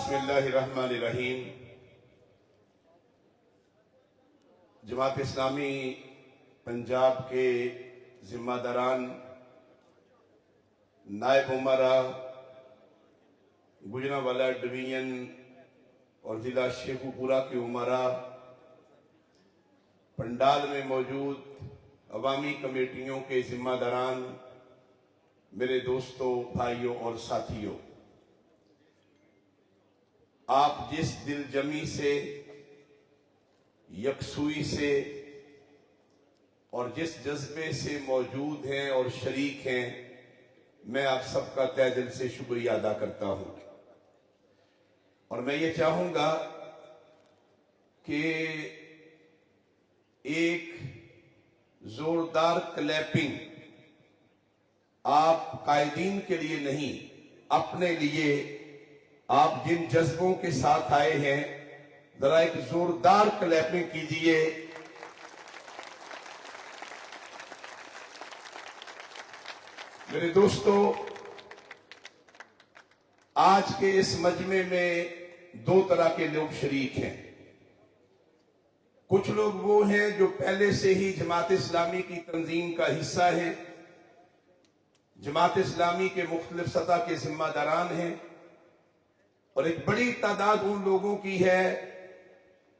बिस्मिल्लाहिर्रहमानिर्रहीम। जमात इस्लामी पंजाब के जिम्मेदारान, नायब उमरा, गुजरांवाला डिवीजन और जिला शेखुपुरा के उमरा, पंडाल में मौजूद अवामी कमेटियों के जिम्मेदारान, मेरे दोस्तों, भाइयों और साथियों, आप जिस दिलजमी से, यकसुई से और जिस जज्बे से मौजूद हैं और शरीक हैं, मैं आप सबका तहे दिल से शुक्रिया अदा करता हूं। और मैं ये चाहूंगा कि एक जोरदार क्लैपिंग आप कायदीन के लिए नहीं, अपने लिए, आप जिन जज्बों के साथ आए हैं, जरा एक जोरदार क्लैपिंग कीजिए। मेरे दोस्तों, आज के इस मजमे में दो तरह के लोग शरीक हैं। कुछ लोग वो हैं जो पहले से ही जमात इस्लामी की तंजीम का हिस्सा हैं, जमात इस्लामी के मुख्तलिफ सतह के जिम्मेदारान हैं, और एक बड़ी तादाद उन लोगों की है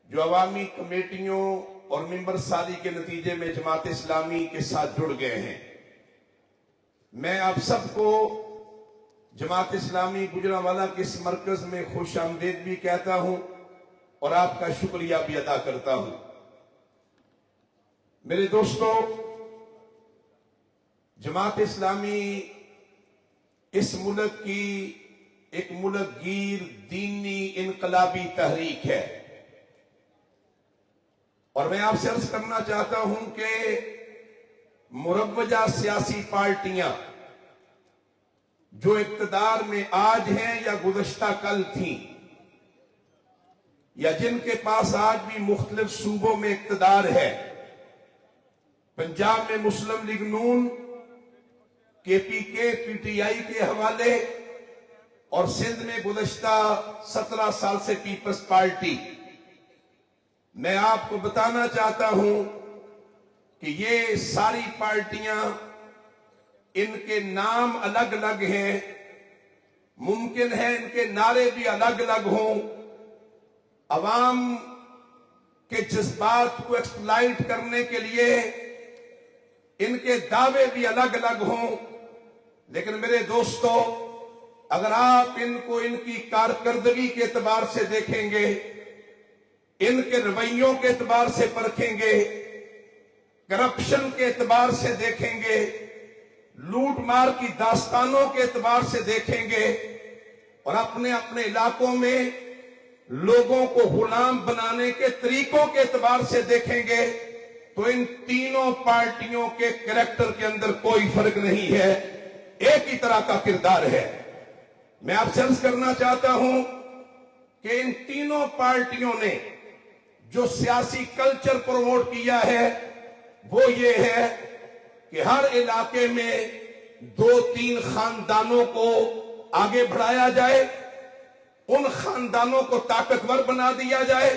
जो अवामी कमेटियों और मिंबर साली के नतीजे में जमात इस्लामी के साथ जुड़ गए हैं। मैं आप सबको जमात इस्लामी गुजरांवाला के इस मरकज में खुश आमदीद भी कहता हूं और आपका शुक्रिया भी अदा करता हूं। मेरे दोस्तों, जमात इस्लामी इस मुल्क की एक मुल्कगीर दीनी इनकलाबी तहरीक है, और मैं आपसे अर्ज करना चाहता हूं कि मुरव्वजा सियासी पार्टियां जो इक्तदार में आज हैं या गुज़श्ता कल थीं, या जिनके पास आज भी मुख्तलिफ सूबों में इक्तदार है, पंजाब में मुस्लिम लीग नून, KPK PTI के हवाले, और सिंध में गुज़श्ता 17 साल से पीपल्स पार्टी। मैं आपको बताना चाहता हूं कि ये सारी पार्टियां, इनके नाम अलग अलग हैं, मुमकिन है इनके नारे भी अलग अलग हों, अवाम के जज्बात को एक्सप्लॉइट करने के लिए इनके दावे भी अलग अलग हों, लेकिन मेरे दोस्तों, अगर आप इनको इनकी कारकर्दगी के एतबार से देखेंगे, इनके रवैयों के एतबार से परखेंगे, करप्शन के एतबार से देखेंगे, लूट मार की दास्तानों के एतबार से देखेंगे, और अपने अपने इलाकों में लोगों को गुलाम बनाने के तरीकों के एतबार से देखेंगे, तो इन तीनों पार्टियों के कैरेक्टर के अंदर कोई फर्क नहीं है, एक ही तरह का किरदार है। मैं आपसे अर्ज करना चाहता हूं कि इन तीनों पार्टियों ने जो सियासी कल्चर प्रमोट किया है, वो ये है कि हर इलाके में 2-3 खानदानों को आगे बढ़ाया जाए, उन खानदानों को ताकतवर बना दिया जाए,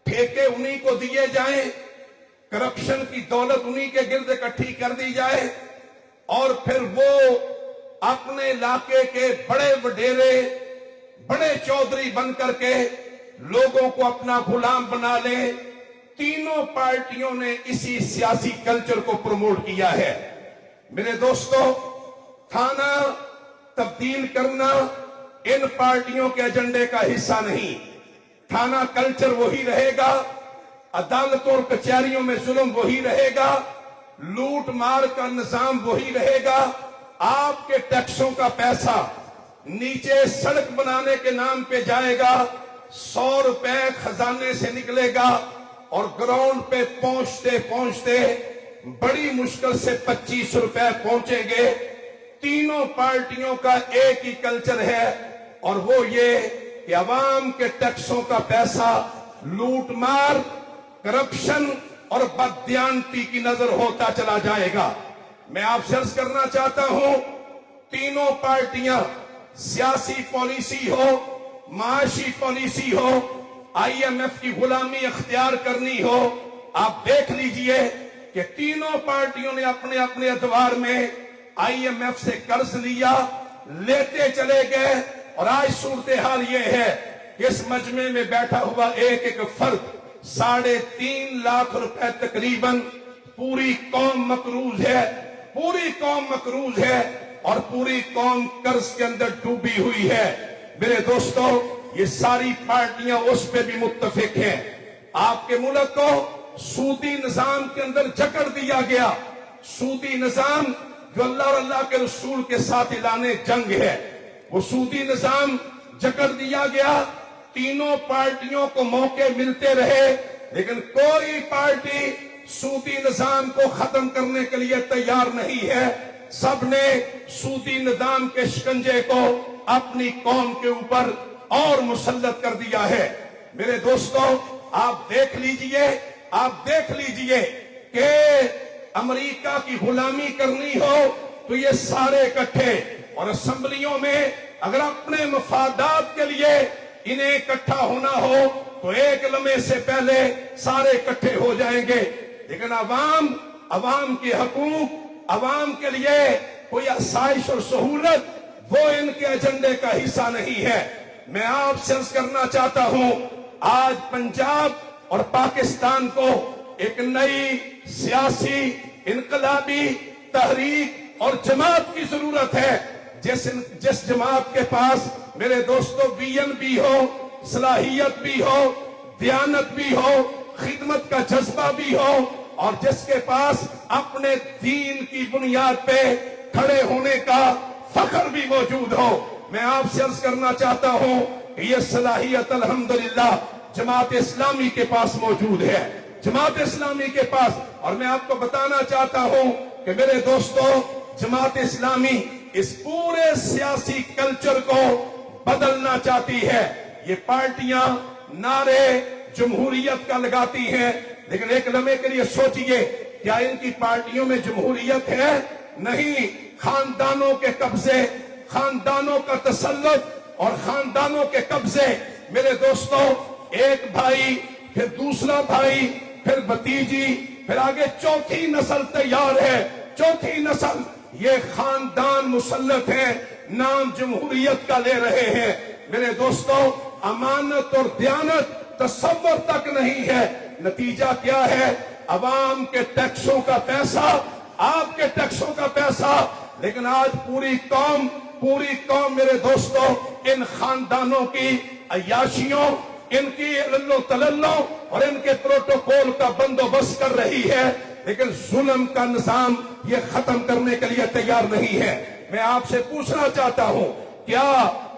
ठेके उन्हीं को दिए जाएं, करप्शन की दौलत उन्हीं के गिर्द इकट्ठी कर दी जाए, और फिर वो अपने इलाके के बड़े वडेरे, बड़े चौधरी बनकर के लोगों को अपना गुलाम बना ले। तीनों पार्टियों ने इसी सियासी कल्चर को प्रमोट किया है। मेरे दोस्तों, थाना तब्दील करना इन पार्टियों के एजेंडे का हिस्सा नहीं। थाना कल्चर वही रहेगा, अदालतों और कचहरियों में जुल्म वही रहेगा, लूट मार का निजाम वही रहेगा, आपके टैक्सों का पैसा नीचे सड़क बनाने के नाम पे जाएगा, 100 रुपए खजाने से निकलेगा, और ग्राउंड पे पहुंचते पहुंचते बड़ी मुश्किल से 25 रुपए पहुंचेंगे। तीनों पार्टियों का एक ही कल्चर है, और वो ये कि अवाम के टैक्सों का पैसा लूट मार, करप्शन और बददियानती की नजर होता चला जाएगा। मैं आपसे अर्ज करना चाहता हूं, तीनों पार्टियां सियासी पॉलिसी हो, معاشی پالیسی ہو, IMF کی غلامی اختیار کرنی ہو, آپ دیکھ لیجئے کہ تینوں پارٹیوں نے اپنے اپنے ادوار میں IMF سے قرض لیا, لیتے چلے گئے, اور آج صورتحال یہ ہے کہ اس مجمع میں بیٹھا ہوا ایک ایک فرد 3.5 لاکھ روپے تقریباً, پوری قوم مقروض ہے, پوری قوم مقروض ہے, اور پوری قوم قرض کے اندر ڈوبی ہوئی ہے. میرے دوستو, یہ ساری پارٹیاں اس پہ بھی متفق ہیں. آپ کے ملک کو سودی نظام کے اندر جکڑ دیا گیا, سودی نظام جو اللہ اور اللہ کے رسول کے ساتھ اعلان جنگ ہے, وہ سودی نظام جکڑ دیا گیا. تینوں پارٹیوں کو موقع ملتے رہے, لیکن کوئی پارٹی سودی نظام کو ختم کرنے کے لیے تیار نہیں ہے. سب نے سودی نظام کے شکنجے کو اپنی قوم کے اوپر اور مسلط کر دیا ہے. میرے دوستو, آپ دیکھ لیجئے, آپ دیکھ لیجئے کہ امریکہ کی غلامی کرنی ہو تو یہ سارے اکٹھے, اور اسمبلیوں میں اگر اپنے مفادات کے لیے انہیں اکٹھا ہونا ہو تو ایک لمحے سے پہلے سارے اکٹھے ہو جائیں گے. لیکن عوام کے حقوق, عوام کے لیے کوئی آسائش اور سہولت, وہ ان کے ایجنڈے کا حصہ نہیں ہے. میں آپ سے عرض کرنا چاہتا ہوں, آج پنجاب اور پاکستان کو ایک نئی سیاسی انقلابی تحریک اور جماعت کی ضرورت ہے, جس جماعت کے پاس میرے دوستو ویژن بھی ہو, صلاحیت بھی ہو, دیانت بھی ہو, خدمت کا جذبہ بھی ہو, اور جس کے پاس اپنے دین کی بنیاد پہ کھڑے ہونے کا فخر بھی موجود ہو. میں آپ سے عرض کرنا چاہتا ہوں کہ یہ صلاحیت الحمدللہ جماعت اسلامی کے پاس موجود ہے, جماعت اسلامی کے پاس. اور میں آپ کو بتانا چاہتا ہوں کہ میرے دوستو, جماعت اسلامی اس پورے سیاسی کلچر کو بدلنا چاہتی ہے. یہ پارٹیاں نعرے جمہوریت کا لگاتی ہیں, لیکن ایک لمحے کے لیے سوچئے, کیا ان کی پارٹیوں میں جمہوریت ہے؟ نہیں. خاندانوں کے قبضے, خاندانوں کا تسلط اور خاندانوں کے قبضے. میرے دوستو, ایک بھائی, پھر دوسرا بھائی, پھر بھتیجی, پھر آگے چوتھی نسل تیار ہے, چوتھی نسل. یہ خاندان مسلط ہیں, نام جمہوریت کا لے رہے ہیں. میرے دوستو, امانت اور دیانت تصور تک نہیں ہے. نتیجہ کیا ہے؟ عوام کے ٹیکسوں کا پیسہ, آپ کے ٹیکسوں کا پیسہ. لیکن آج پوری قوم میرے دوستو ان خاندانوں کی عیاشیوں, ان کی للو تللو اور ان کے پروٹوکول کا بندوبست کر رہی ہے, لیکن ظلم کا نظام یہ ختم کرنے کے لیے تیار نہیں ہے. میں آپ سے پوچھنا چاہتا ہوں, کیا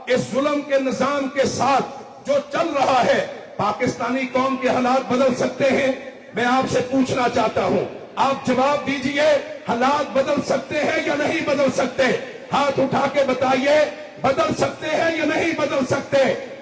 اس ظلم کے نظام کے ساتھ جو چل رہا ہے پاکستانی قوم کے حالات بدل سکتے ہیں؟ میں آپ سے پوچھنا چاہتا ہوں, آپ جواب دیجئے, حالات بدل سکتے ہیں یا نہیں بدل سکتے؟ ہاتھ اٹھا کے بتائیے, بدل سکتے ہیں یا نہیں بدل سکتے؟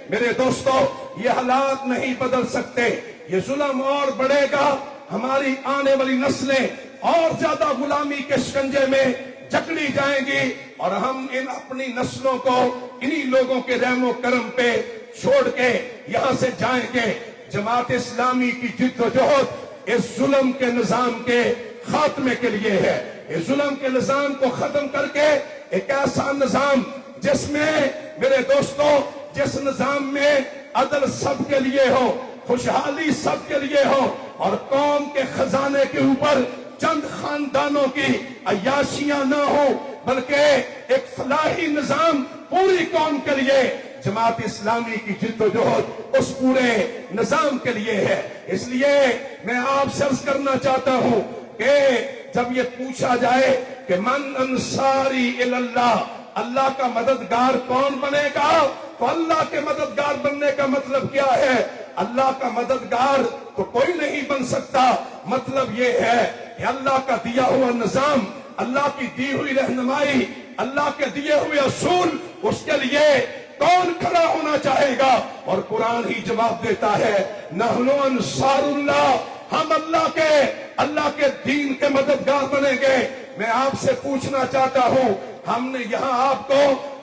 میرے دوستو, یہ حالات نہیں بدل سکتے. یہ ظلم اور بڑھے گا, ہماری آنے والی نسلیں اور زیادہ غلامی کے شکنجے میں جکڑی جائیں گی, اور ہم ان اپنی نسلوں کو انہی لوگوں کے رحم و کرم پہ چھوڑ کے یہاں سے جائیں گے. جماعت اسلامی کی جد و جہد اس ظلم کے نظام کے خاتمے کے لیے ہے. اس ظلم کے نظام کو ختم کر کے ایک ایسا نظام جس میں میرے دوستو, جس نظام میں عدل سب کے لیے ہو, خوشحالی سب کے لیے ہو, اور قوم کے خزانے کے اوپر چند خاندانوں کی عیاشیاں نہ ہو, بلکہ ایک فلاحی نظام پوری قوم کے لیے. جماعت اسلامی کی جد و جہد اس پورے نظام کے لیے ہے. اس لیے میں آپ سے عرض کرنا چاہتا ہوں کہ جب یہ پوچھا جائے کہ من انصاری اللہ, اللہ کا مددگار کون بنے گا, تو اللہ کے مددگار بننے کا مطلب کیا ہے؟ اللہ کا مددگار تو کوئی نہیں بن سکتا. مطلب یہ ہے کہ اللہ کا دیا ہوا نظام, اللہ کی دی ہوئی رہنمائی, اللہ کے دیے ہوئے اصول, اس کے لیے کون کھڑا ہونا چاہے گا؟ اور قرآن ہی جواب دیتا ہے, نحن انصار اللہ, ہم اللہ کے دین کے مددگار بنیں گے. میں آپ سے پوچھنا چاہتا ہوں, ہم نے یہاں آپ کو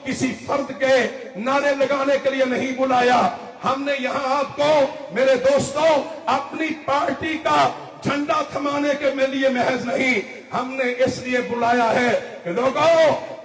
किसी फर्द के नारे लगाने के लिए नहीं बुलाया। हमने यहाँ आपको मेरे दोस्तों अपनी पार्टी का झंडा थमाने के लिए महज नहीं, हमने इसलिए बुलाया है कि लोगों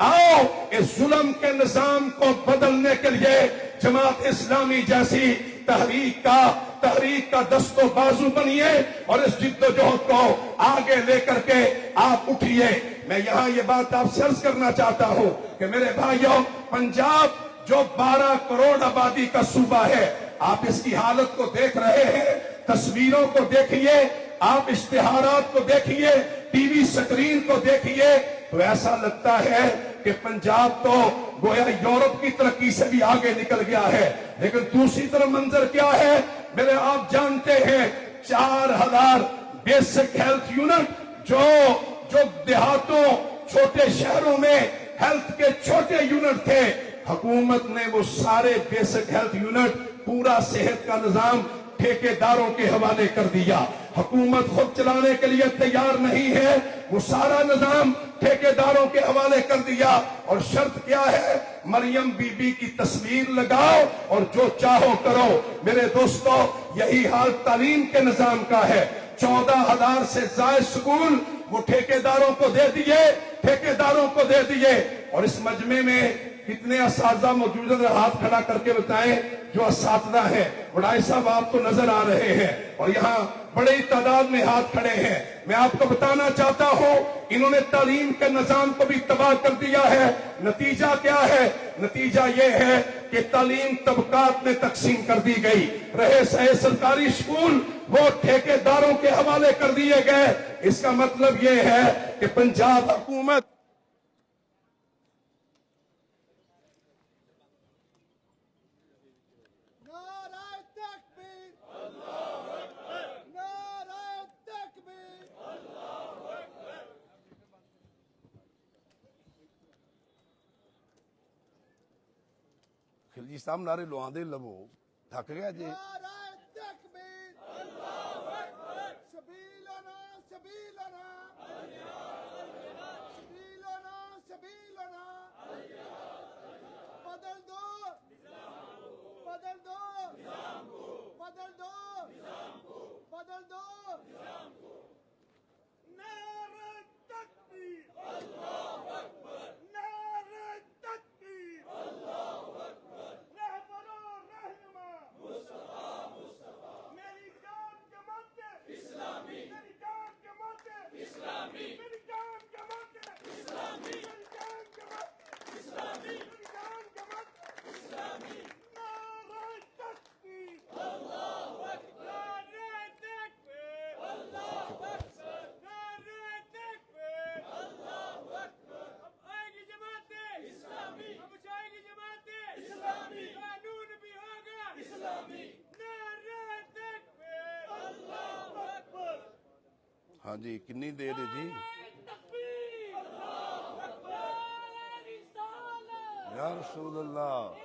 आओ इस जुल्म के निजाम को बदलने के लिए जमात इस्लामी जैसी तहरीक का दस्तो बाजू बनिए और इस जिद्दोजहद को आगे लेकर के आप उठिए। मैं यहाँ ये बात आपसे अर्ज करना चाहता हूँ कि मेरे भाइयों, पंजाब जो 12 करोड़ आबादी का सूबा है, आप इसकी हालत को देख रहे हैं, तस्वीरों को देखिए, आप इश्तिहारात को देखिए, टीवी स्क्रीन को देखिए, तो ऐसा लगता है कि पंजाब तो गोया यूरोप की तरक्की से भी आगे निकल गया है। लेकिन दूसरी तरफ मंजर क्या है मेरे, आप जानते हैं 4000 बेसिक हेल्थ यूनिट जो देहातों छोटे शहरों में हेल्थ के छोटे यूनिट थे, हुकूमत ने वो सारे बेसिक हेल्थ यूनिट, पूरा सेहत का निजाम ठेकेदारों के हवाले कर दिया। हुकूमत खुद चलाने के लिए तैयार नहीं है, वो सारा निजाम ठेकेदारों के हवाले कर दिया। और शर्त क्या है, मरियम बीबी की तस्वीर लगाओ और जो चाहो करो। मेरे दोस्तों, यही हाल तालीम के निजाम का है। 14,000 से ज्यादा स्कूल वो ठेकेदारों को दे दिए। और इस मजमे में कितने असातिज़ा मौजूद हैं, हाथ खड़ा करके बताएं जो असातिज़ा हैं। वडाई साहब आप तो नजर आ रहे हैं और यहाँ बड़ी तादाद में हाथ खड़े हैं। मैं आपको बताना चाहता हूँ, इन्होंने तालीम के निजाम को भी तबाह कर दिया है। नतीजा क्या है? नतीजा ये है कि तालीम तबकात में तकसीम कर दी गई। रहे सहे सरकारी स्कूल वो ठेकेदारों के हवाले कर दिए गए। इसका मतलब ये है कि पंजाब हुकूमत खिलजी साहब नारे लुआंदे लवो थक गया जी। हाँ जी, कितनी देर है जी? या रसूल अल्लाह।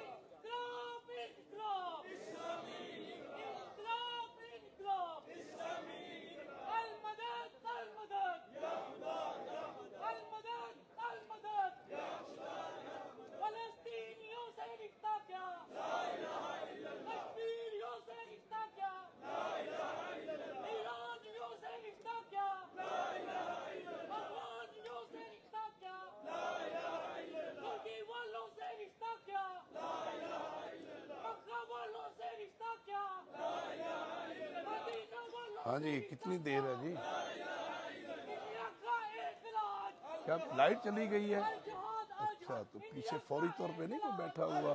हाँ जी, कितनी देर है जी? क्या लाइट चली गई है? अच्छा, तो पीछे फौरी तौर पे नहीं कोई बैठा हुआ?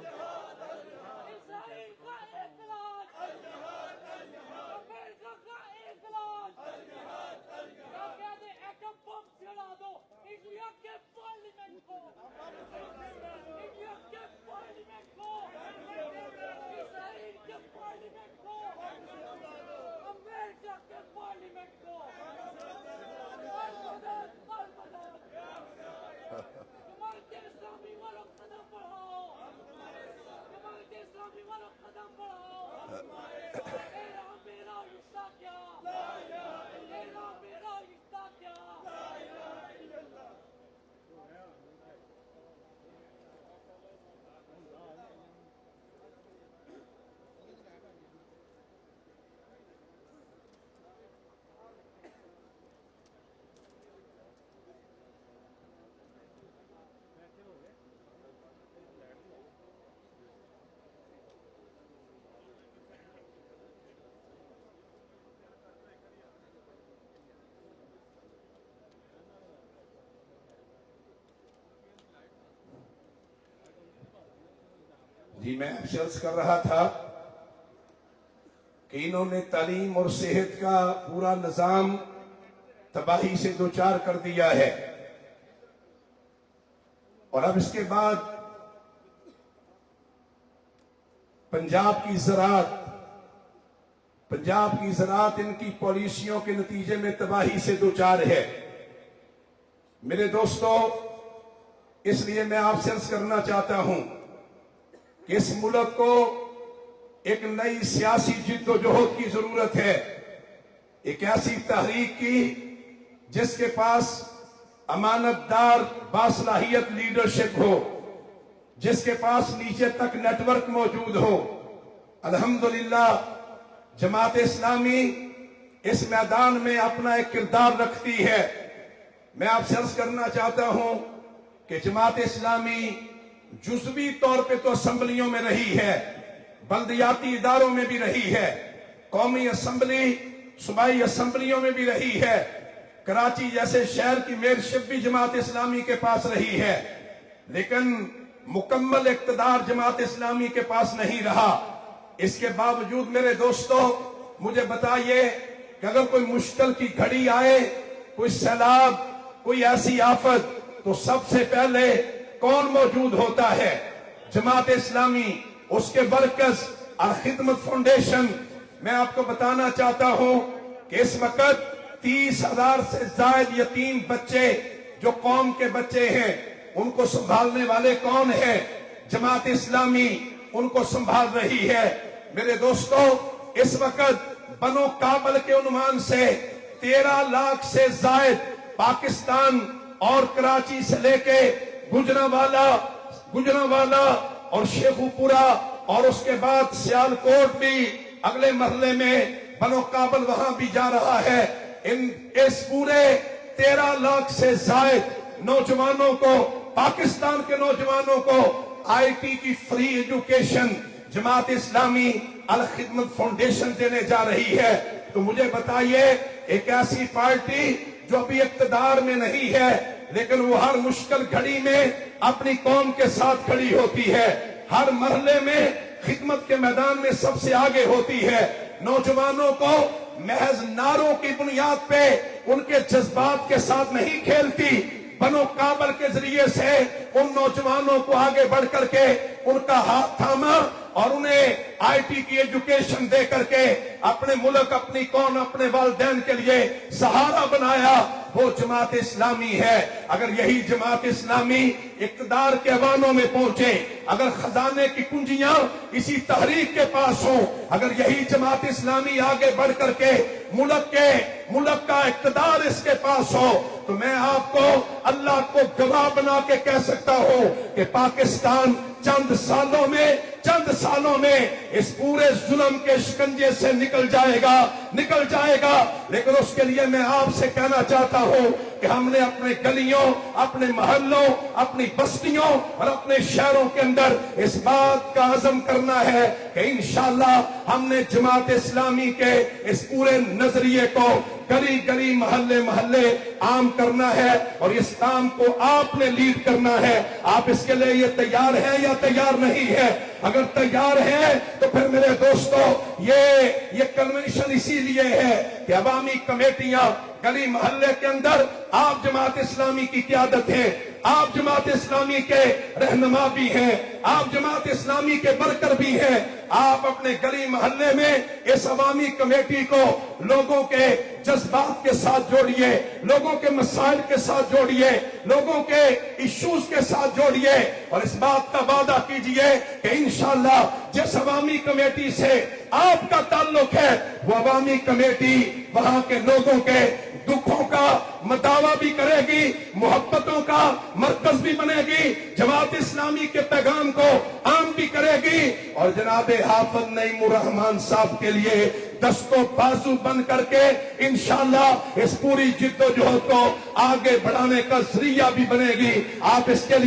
جی میں افسوس کر رہا تھا کہ انہوں نے تعلیم اور صحت کا پورا نظام تباہی سے دوچار کر دیا ہے، اور اب اس کے بعد پنجاب کی زراعت ان کی پالیسیوں کے نتیجے میں تباہی سے دوچار ہے۔ میرے دوستو، اس لیے میں آپ سے عرض کرنا چاہتا ہوں کہ اس ملک کو ایک نئی سیاسی جد و جہد کی ضرورت ہے، ایک ایسی تحریک کی جس کے پاس امانت دار باصلاحیت لیڈرشپ ہو، جس کے پاس نیچے تک نیٹ ورک موجود ہو۔ الحمدللہ جماعت اسلامی اس میدان میں اپنا ایک کردار رکھتی ہے۔ میں آپ سے عرض کرنا چاہتا ہوں کہ جماعت اسلامی جزوی طور پہ تو اسمبلیوں میں رہی ہے، بلدیاتی اداروں میں بھی رہی ہے، قومی اسمبلی صوبائی اسمبلیوں میں بھی رہی ہے، کراچی جیسے شہر کی میئرشپ بھی جماعت اسلامی کے پاس رہی ہے، لیکن مکمل اقتدار جماعت اسلامی کے پاس نہیں رہا۔ اس کے باوجود میرے دوستو مجھے بتائیے کہ اگر کوئی مشکل کی گھڑی آئے، کوئی سیلاب، کوئی ایسی آفت، تو سب سے پہلے کون موجود ہوتا ہے؟ جماعت اسلامی، اس کے مرکز الخدمت فاؤنڈیشن۔ میں آپ کو بتانا چاہتا ہوں کہ اس وقت 30,000 سے زائد یتیم بچے جو قوم کے بچے ہیں، ان کو سنبھالنے والے کون ہیں؟ جماعت اسلامی ان کو سنبھال رہی ہے۔ میرے دوستو، اس وقت بنو کابل کے عنوان سے 13 لاکھ سے زائد پاکستان اور کراچی سے لے کے گجرانوالہ اور شیخو پورہ اور اس کے بعد سیالکوٹ بھی اگلے مرحلے میں بنو کابل وہاں بھی جا رہا ہے۔ اس پورے 13 لاکھ سے زائد نوجوانوں کو، پاکستان کے نوجوانوں کو آئی ٹی کی free education Jamaat Islami Al-Khidmat foundation دینے جا رہی ہے۔ تو مجھے بتائیے، ایک ایسی پارٹی جو ابھی اقتدار میں نہیں ہے لیکن وہ ہر مشکل گھڑی میں اپنی قوم کے ساتھ کھڑی ہوتی ہے، ہر مرحلے میں خدمت کے میدان میں سب سے آگے ہوتی ہے، نوجوانوں کو محض نعروں کی بنیاد پہ ان کے جذبات کے ساتھ نہیں کھیلتی، بنو کابل کے ذریعے سے ان نوجوانوں کو آگے بڑھ کر کے ان کا ہاتھ تھاما اور انہیں آئی ٹی کی ایجوکیشن دے کر کے اپنے ملک، اپنی قوم، اپنے والدین کے لیے سہارا بنایا، وہ جماعت اسلامی ہے۔ اگر یہی جماعت اسلامی اقتدار کے ایوانوں میں پہنچے، اگر خزانے کی کنجیاں اسی تحریک کے پاس ہوں، اگر یہی جماعت اسلامی آگے بڑھ کر کے ملک کا اقتدار اس کے پاس ہو، تو میں آپ کو اللہ کو گواہ بنا کے کہہ سکتا ہوں کہ پاکستان چند سالوں میں اس پورے ظلم کے شکنجے سے نکل جائے گا۔ لیکن اس کے لیے میں آپ سے کہنا چاہتا ہوں کہ ہم نے اپنے گلیوں، اپنے محلوں، اپنی بستیوں اور اپنے شہروں کے اندر اس بات کا عزم کرنا ہے کہ انشاءاللہ ہم نے جماعت اسلامی کے اس پورے نظریے کو گلی گلی، محلے عام کرنا ہے، اور اس کام کو آپ نے لیڈ کرنا ہے۔ آپ اس کے لیے یہ تیار ہیں یا تیار نہیں ہے؟ اگر تیار ہیں تو پھر میرے دوستو یہ کنونشن اسی لیے ہے کہ عوامی کمیٹیاں گلی محلے کے اندر آپ جماعت اسلامی کی قیادت ہیں، آپ جماعت اسلامی کے رہنما بھی ہیں، آپ جماعت اسلامی کے برکر بھی ہیں۔ آپ اپنے گلی محلے میں اس عوامی کمیٹی کو لوگوں کے جذبات کے ساتھ جوڑیے، لوگوں کے مسائل کے ساتھ جوڑیے، لوگوں کے ایشوز کے ساتھ جوڑیے، اور اس بات کا وعدہ کیجئے کہ انشاءاللہ جس عوامی کمیٹی سے آپ کا تعلق ہے، وہ عوامی کمیٹی وہاں کے لوگوں کے دکھوں کا مداوا بھی کرے گی، محبتوں کا مرکز بھی بنے گی، جماعت اسلامی کے پیغام کو عام بھی کرے گی، اور جناب حافظ نعیم الرحمن صاحب کے لیے دست و بازو بن کر کے انشاءاللہ اس پوری جد و جہد کو آگے بڑھانے کا ذریعہ بھی بنے گی۔ آپ اس کے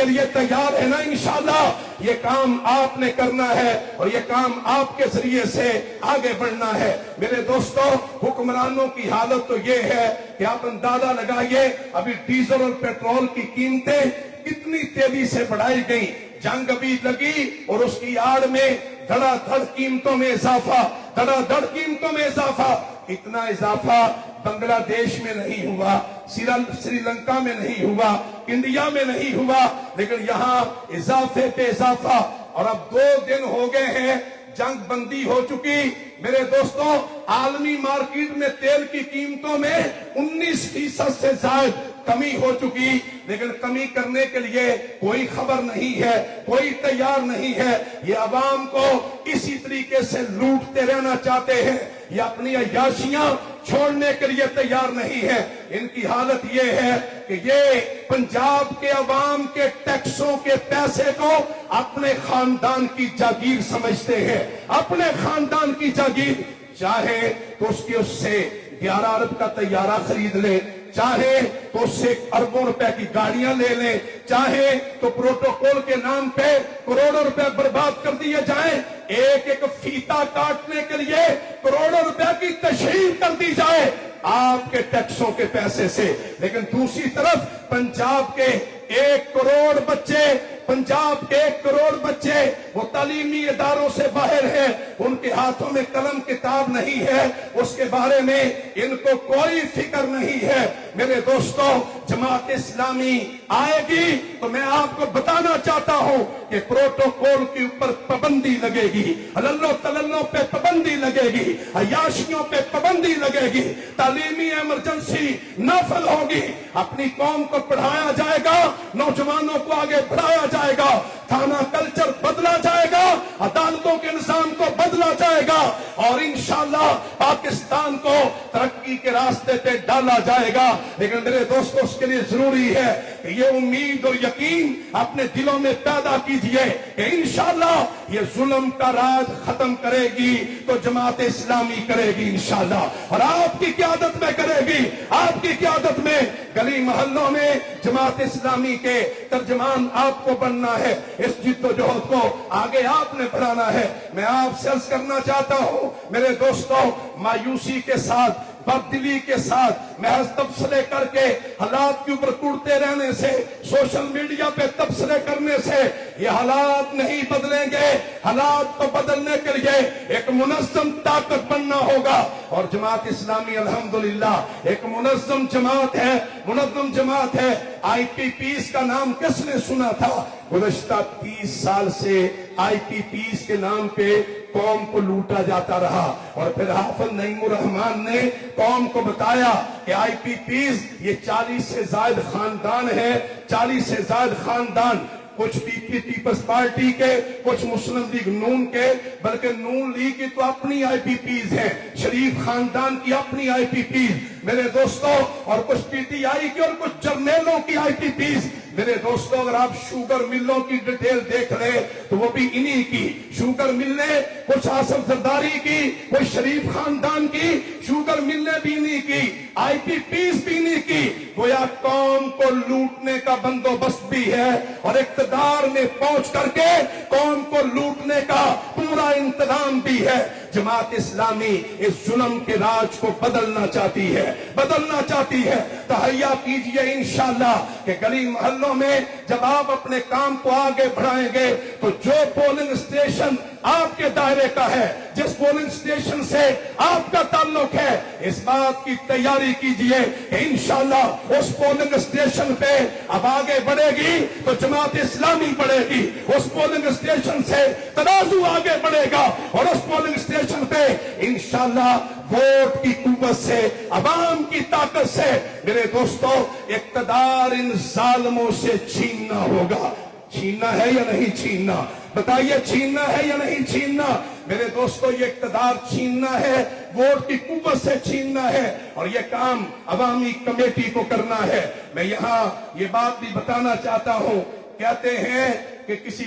لیے تیار ہیں نا؟ انشاءاللہ یہ کام آپ نے کرنا ہے اور یہ کام آپ کے ذریعے سے آگے بڑھنا ہے۔ میرے دوستو، حکمرانوں کی حالت تو یہ ہے کہ آپ اندازہ لگائیے، ابھی ڈیزل اور پیٹرول کی قیمتیں کتنی تیزی سے بڑھائی گئی۔ जंग अभी लगी और उसकी आड़ में धड़ाधड़ कीमतों में इजाफा, धड़ाधड़ कीमतों में इजाफा। इतना इजाफा बांग्लादेश में नहीं हुआ, श्रीलंका में नहीं हुआ, इंडिया में नहीं हुआ, लेकिन यहां इजाफे पे इजाफा। और अब 2 दिन हो गए हैं जंग बंदी हो चुकी। मेरे दोस्तों, आलमी मार्केट में तेल की कीमतों में 19% से ज्यादा कमी हो चुकी, लेकिन कमी करने के लिए कोई खबर नहीं है, कोई तैयार नहीं है। ये अवाम को इसी तरीके से लूटते रहना चाहते हैं, ये अपनी अय्याशियां छोड़ने के लिए तैयार नहीं है। इनकी हालत ये है कि ये पंजाब के अवाम के टैक्सों के पैसे को अपने खानदान की जागीर समझते हैं, अपने खानदान की जागीर। चाहे तो उससे 11 अरब का तैयारा खरीद ले, चाहे तो उससे अरबों रुपए की गाड़ियां ले लें, चाहे तो प्रोटोकॉल के नाम पे करोड़ों रुपए बर्बाद कर दिए जाएं, एक एक फीता काटने के लिए करोड़ों रुपए की तशहीर कर दी जाए आपके टैक्सों के पैसे से। लेकिन दूसरी तरफ पंजाब के 1 करोड़ बच्चे, पंजाब के 1 करोड़ बच्चे वो तालीमी इदारों से बाहर हैं, उनके हाथों में कलम किताब नहीं है, उसके बारे में इनको कोई फिक्र नहीं है। मेरे दोस्तों, जमात इस्लामी आएगी तो मैं आपको बताना चाहता हूं कि प्रोटोकॉल के ऊपर पाबंदी लगेगी, अल्लाह तल्लाह पे पाबंदी लगेगी, अयाशियों पे पाबंदी लगेगी, तालीमी इमरजेंसी नाफल होगी, अपनी कौम को पढ़ाया जाएगा, नौजवानों को आगे बढ़ाया जाएगा, थाना कल्चर बदला जाएगा, अदालतों के निजाम को बदला जाएगा और इंशाअल्लाह पाकिस्तान को तरक्की के रास्ते पे डाला जाएगा। लेकिन मेरे दोस्तों, उसके लिए जरूरी है कि ये उम्मीद और यकीन अपने दिलों में पैदा कीजिए कि इंशाअल्लाह ये जुल्म का राज खत्म करेगी तो जमात इस्लामी करेगी इंशाअल्लाह, और आपकी क़यादत में करेगी, आपकी क़यादत में गली मोहल्लों में जमात इस्लामी के तर्जमान आपको बनना है। इस जिद्दोजहद को आगे आपने बढ़ाना है। मैं आपसे अर्ज करना चाहता हूं मेरे दोस्तों, मायूसी के साथ, बददिली के साथ महज तबसरे करके हालात के ऊपर कुड़ते रहने से, सोशल मीडिया पे तबसरे करने से ये हालात नहीं बदलेंगे। हालात को बदलने के लिए एक मुनज़्ज़म ताकत बनना होगा और जमात इस्लामी अल्हम्दुलिल्लाह एक मुनज़्ज़म जमात है, मुनज़्ज़म जमात है। IPPs का नाम किसने सुना था? गुज़श्ता 30 साल से IPPs के नाम पे कौम को लूटा जाता रहा और फिर हाफिज नईमुर रहमान ने कौम को बताया कि IPPs ये 40 से ज्यादा खानदान है, 40 से ज्यादा खानदान, कुछ पीपल्स पार्टी के, कुछ मुस्लिम लीग नून के, बल्कि नून लीग की तो अपनी IPPs हैं, शरीफ खानदान की अपनी IPPs मेरे दोस्तों, और कुछ PTI की और कुछ जर्नेलों की IPPs। मेरे दोस्तों, अगर आप शुगर मिलों की डिटेल देख ले तो वो भी इन्हीं की शुगर मिलें, कुछ आसम जरदारी की, कोई शरीफ खानदान की शुगर मिलें भी इन्हीं की, IPPs भी इन्हीं की। गोया कौम को लूटने का बंदोबस्त भी है और इक़्तिदार में पहुंच करके कौम को लूटने का पूरा इंतजाम भी है। जमात इस्लामी इस जुल्म के राज को बदलना चाहती है, बदलना चाहती है। तहैया कीजिए इंशाअल्लाह कि गली मोहल्लों में जब आप अपने काम को आगे बढ़ाएंगे तो जो पोलिंग स्टेशन आपके दायरे का है, जिस पोलिंग स्टेशन से आपका ताल्लुक है, इस बात की तैयारी कीजिए कि इंशाअल्लाह उस पोलिंग स्टेशन पे अब आगे बढ़ेगी तो जमात इस्लामी बढ़ेगी, उस पोलिंग स्टेशन से तराजू आगे बढ़ेगा और उस पोलिंग स्टेशन पे इंशाअल्लाह वोट की कुव्वत से, अवाम की ताकत से मेरे दोस्तों इक़्तिदार इन जालिमों से छीनना होगा। छीनना है या नहीं छीनना? बताइए, छीनना है या नहीं छीनना? मेरे दोस्तों, ये इक़्तिदार छीनना है, वोट की कुव्वत से छीनना है और ये काम अवामी कमेटी को करना है। मैं यहाँ ये बात भी बताना चाहता हूँ, कहते हैं कि किसी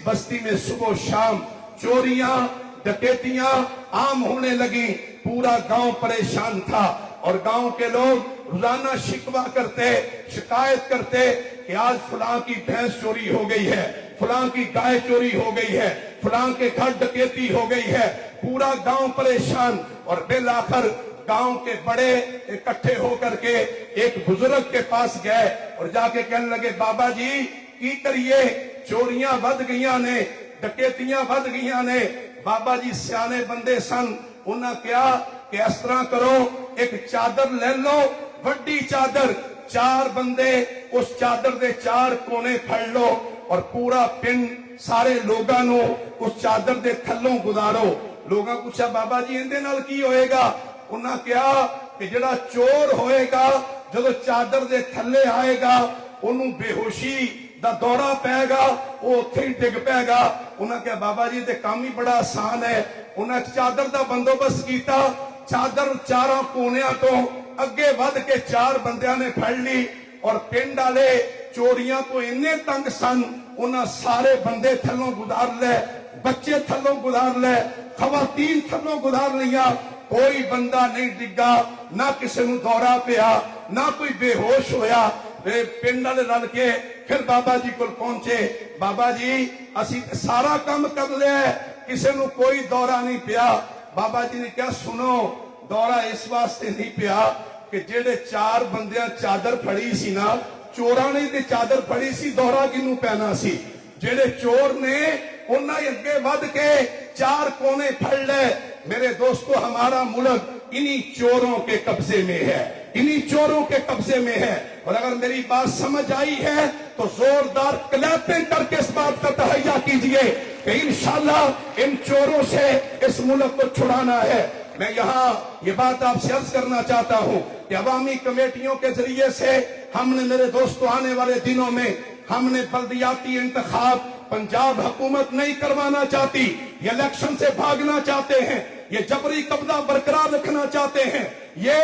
बस्ती में सुबह शाम चोरियां डकैतियां आम होने लगी, पूरा गांव परेशान था और गांव के लोग रोजाना शिकवा करते, शिकायत करते कि आज फलां की भैंस चोरी हो गई है, फलां की गाय चोरी हो गई है, फलां के घर डकैती हो गई है। पूरा गांव परेशान और बिल आखिर गांव के बड़े इकट्ठे होकर के एक बुजुर्ग के पास गए और जाके कहने लगे, बाबा जी की करिए चोरियां वध गईयां ने डकैतियां वध गईयां ने बाबा जी सियाने बंदे सन उन्हें कहा कि इस तरह करो एक चादर ले लो वड्डी चादर 4 बंदे उस चादर दे 4 कोने फड़ लो और पूरा पिंड सारे लोगों को उस चादर दे थल्लों गुजारो लोगों पूछा बाबा जी इहदे नाल की होएगा उन्हें कहा कि जिहड़ा चोर होएगा जदों चादर दे थल्ले आएगा उन्होंने बेहोशी दा दौरा पैगा वो उत्थे ही डिग पैगा उन्हें कहा बाबा जी ते काम ही बड़ा आसान है उन्हें चादर दा बंदोबस्त किया चादर 4 कोनियां तो अगे वध के 4 बंदियां ने फड़ ली और पिंड वाले चोरियां तो इन्ने तंग सन उन्हें सारे बंदे थल्लों गुजार ले बच्चे थल्लों गुजार ले खवातीन थल्लों गुजार लिया कोई बंदा नहीं डिगा ना किसी को दौरा पिया ना कोई बेहोश होया पिंड वाले रल के फिर बाबा जी को पहुंचे बाबा जी असी सारा काम कर लिया किसी को कोई दौरा नहीं पिया बाबा जी ने कहा सुनो दौरा इस वास्ते नहीं पिया कि जेड़े 4 बंदियां चादर फड़ी सी ना चोरां ने ते चादर फड़ी सी दौरा किनू पैना सी जेड़े चोर ने उन्हें अगे वध के 4 कोने फड़ ले मेरे दोस्तों हमारा मुल्क इन्हीं चोरों के कब्जे में है इन्हीं चोरों के कब्जे में है और अगर मेरी बात समझ आई है तो जोरदार क्लैपिंग करके इस बात का तहैया कीजिए कि इंशाल्लाह इन चोरों से इस मुल्क को छुड़ाना है मैं यहाँ ये बात आपसे अर्ज करना चाहता हूँ कि अवामी कमेटियों के जरिए से हमने मेरे दोस्तों आने वाले दिनों में हमने बल्दियाती इंतखाब पंजाब हुकूमत नहीं करवाना चाहती ये इलेक्शन से भागना चाहते हैं ये जबरी कब्जा बरकरार रखना चाहते हैं ये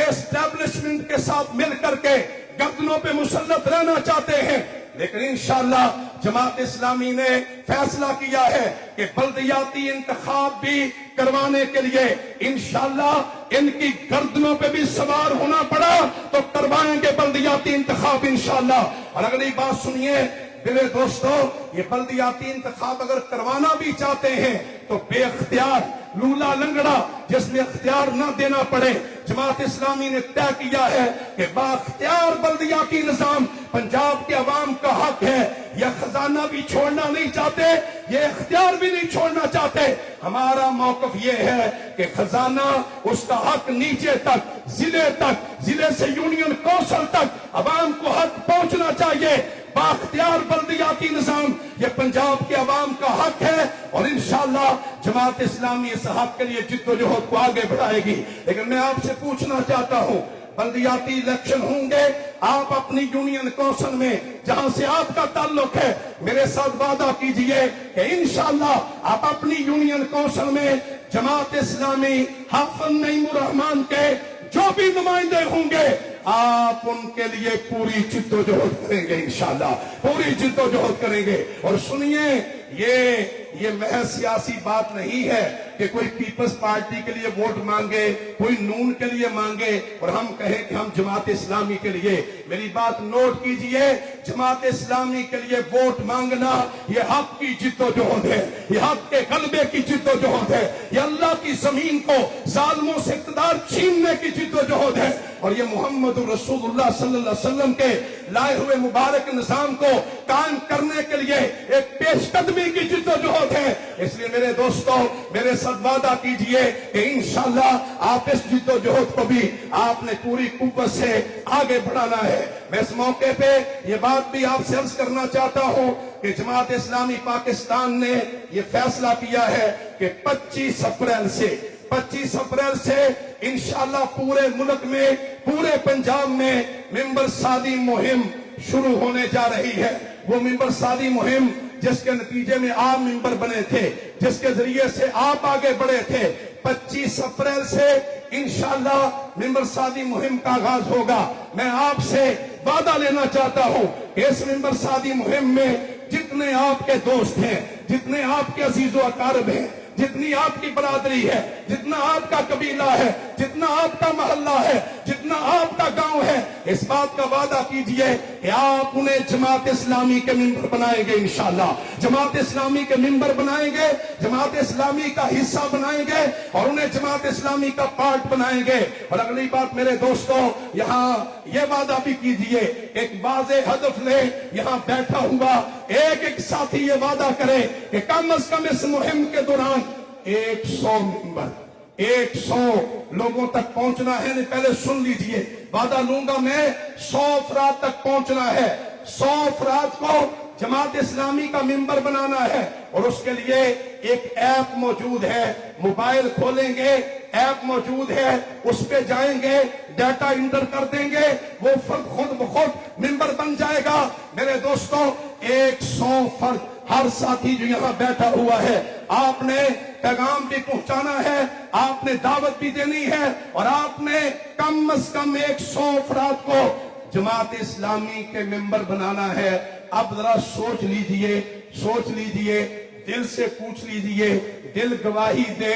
एस्टेब्लिशमेंट के साथ मिल करके गर्दनों पे मुसल्लत रहना चाहते हैं लेकिन इंशाअल्लाह जमात इस्लामी ने फैसला किया है कि बल्दियाती इंतखाब भी करवाने के लिए इंशाअल्लाह इनकी गर्दनों पे भी सवार होना पड़ा तो करवाएंगे बल्दियाती इंतखाब इंशाअल्लाह और अगली बात सुनिए मेरे दोस्तों ये बल्दियाती इंतखाब अगर करवाना भी चाहते हैं तो बेअख्तियार लूला लंगड़ा जिसमें अख्तियार न देना पड़े जमात इस्लामी ने तय किया है कि बाख्तियार बल्दियाती निजाम पंजाब के अवाम का हक है यह खजाना भी छोड़ना नहीं चाहते ये अख्तियार भी नहीं छोड़ना चाहते हमारा मौकफ ये है कि खजाना उसका हक नीचे तक जिले से यूनियन कौंसिल तक अवाम को हक पहुंचना चाहिए बाख्तियार बल्दियाती निजाम ये पंजाब के अवाम का हक है और इंशाअल्लाह जमात इस्लामी इस हक के लिए जिद्दोजहद को आगे बढ़ाएगी लेकिन मैं आपसे पूछना चाहता हूँ बल्दियाती इलेक्शन होंगे आप अपनी यूनियन कौंसिल में जहां से आपका ताल्लुक है मेरे साथ वादा कीजिए कि इंशाअल्लाह आप अपनी यूनियन कौंसिल में जमात इस्लामी हाफिज नईमुर रहमान के जो भी नुमाइंदे होंगे आप उनके लिए पूरी जिद्दोजहद करेंगे इंशाअल्लाह पूरी जिद्दोजहद करेंगे और सुनिए ये महज सियासी बात नहीं है कि कोई पीपल्स पार्टी के लिए वोट मांगे कोई नून के लिए मांगे और हम कहें कि हम जमात इस्लामी के लिए मेरी बात नोट कीजिए जमात इस्लामी के लिए वोट मांगना ये हक की जिद्दोजहद है ये हक के गलबे की जिद्दोजहद है ये अल्लाह की जमीन को जालिमों से इक़्तिदार छीनने की जिद्दोजहद है और ये मोहम्मद रसूलुल्लाह सल्लल्लाहु अलैहि वसल्लम के लाए हुए मुबारक निजाम को कायम करने के लिए एक पेशकदमी की जिद्दोजहद है इसलिए मेरे दोस्तों मेरे साथ वादा कीजिए कि इंशाअल्लाह आप इस जिद्दोजहद को भी आपने पूरी कुव्वत से आगे बढ़ाना है मैं इस मौके पे ये बात भी आपसे अर्ज करना चाहता हूँ कि जमात इस्लामी पाकिस्तान ने ये फैसला किया है कि 25 अप्रैल से इंशाअल्लाह पूरे मुल्क में पूरे पंजाब में मिंबर सादी मुहिम शुरू होने जा रही है वो मिंबर सादी मुहिम जिसके नतीजे में आप मिंबर बने थे जिसके जरिए से आप आगे बढ़े थे 25 अप्रैल से इंशाअल्लाह मिंबर सादी मुहिम का आगाज होगा मैं आपसे वादा लेना चाहता हूं इस मिंबर सादी मुहिम में जितने आपके दोस्त हैं जितने आपके अजीजो अकारब हैं जितनी आपकी बरादरी है जितना आपका कबीला है जितना आपका मोहल्ला है, जितना आपका गांव है, इस बात का वादा कीजिए कि आप उन्हें जमात इस्लामी के मेंबर बनाएंगे इंशाअल्लाह। जमात इस्लामी के मेंबर बनाएंगे, जमात इस्लामी का हिस्सा बनाएंगे और उन्हें जमात इस्लामी का पार्ट बनाएंगे। और अगली बात मेरे दोस्तों, यहाँ ये वादा भी कीजिए, एक वाज़े हदफ ले, यहाँ बैठा हुआ एक एक साथी ये वादा करे कि कम से कम इस मुहिम के दौरान 100 मेंबर, 100 लोगों तक पहुंचना है। नहीं, पहले सुन लीजिए, वादा लूंगा मैं, 100 अफराद तक पहुंचना है। 100 अफराद को जमात इस्लामी का मेंबर बनाना है और उसके लिए एक ऐप मौजूद है। मोबाइल खोलेंगे, ऐप मौजूद है, उस पे जाएंगे, डाटा इंटर कर देंगे, वो खुद ब खुद मेंबर बन जाएगा। मेरे दोस्तों, 100 फर्द, हर साथी जो यहाँ बैठा हुआ है, आपने पैगाम भी पहुंचाना है, आपने दावत भी देनी है और आपने कम से कम 100 अफराद को जमात इस्लामी के मेंबर बनाना है। अब जरा सोच लीजिए, सोच लीजिए, दिल से पूछ लीजिए, दिल गवाही दे,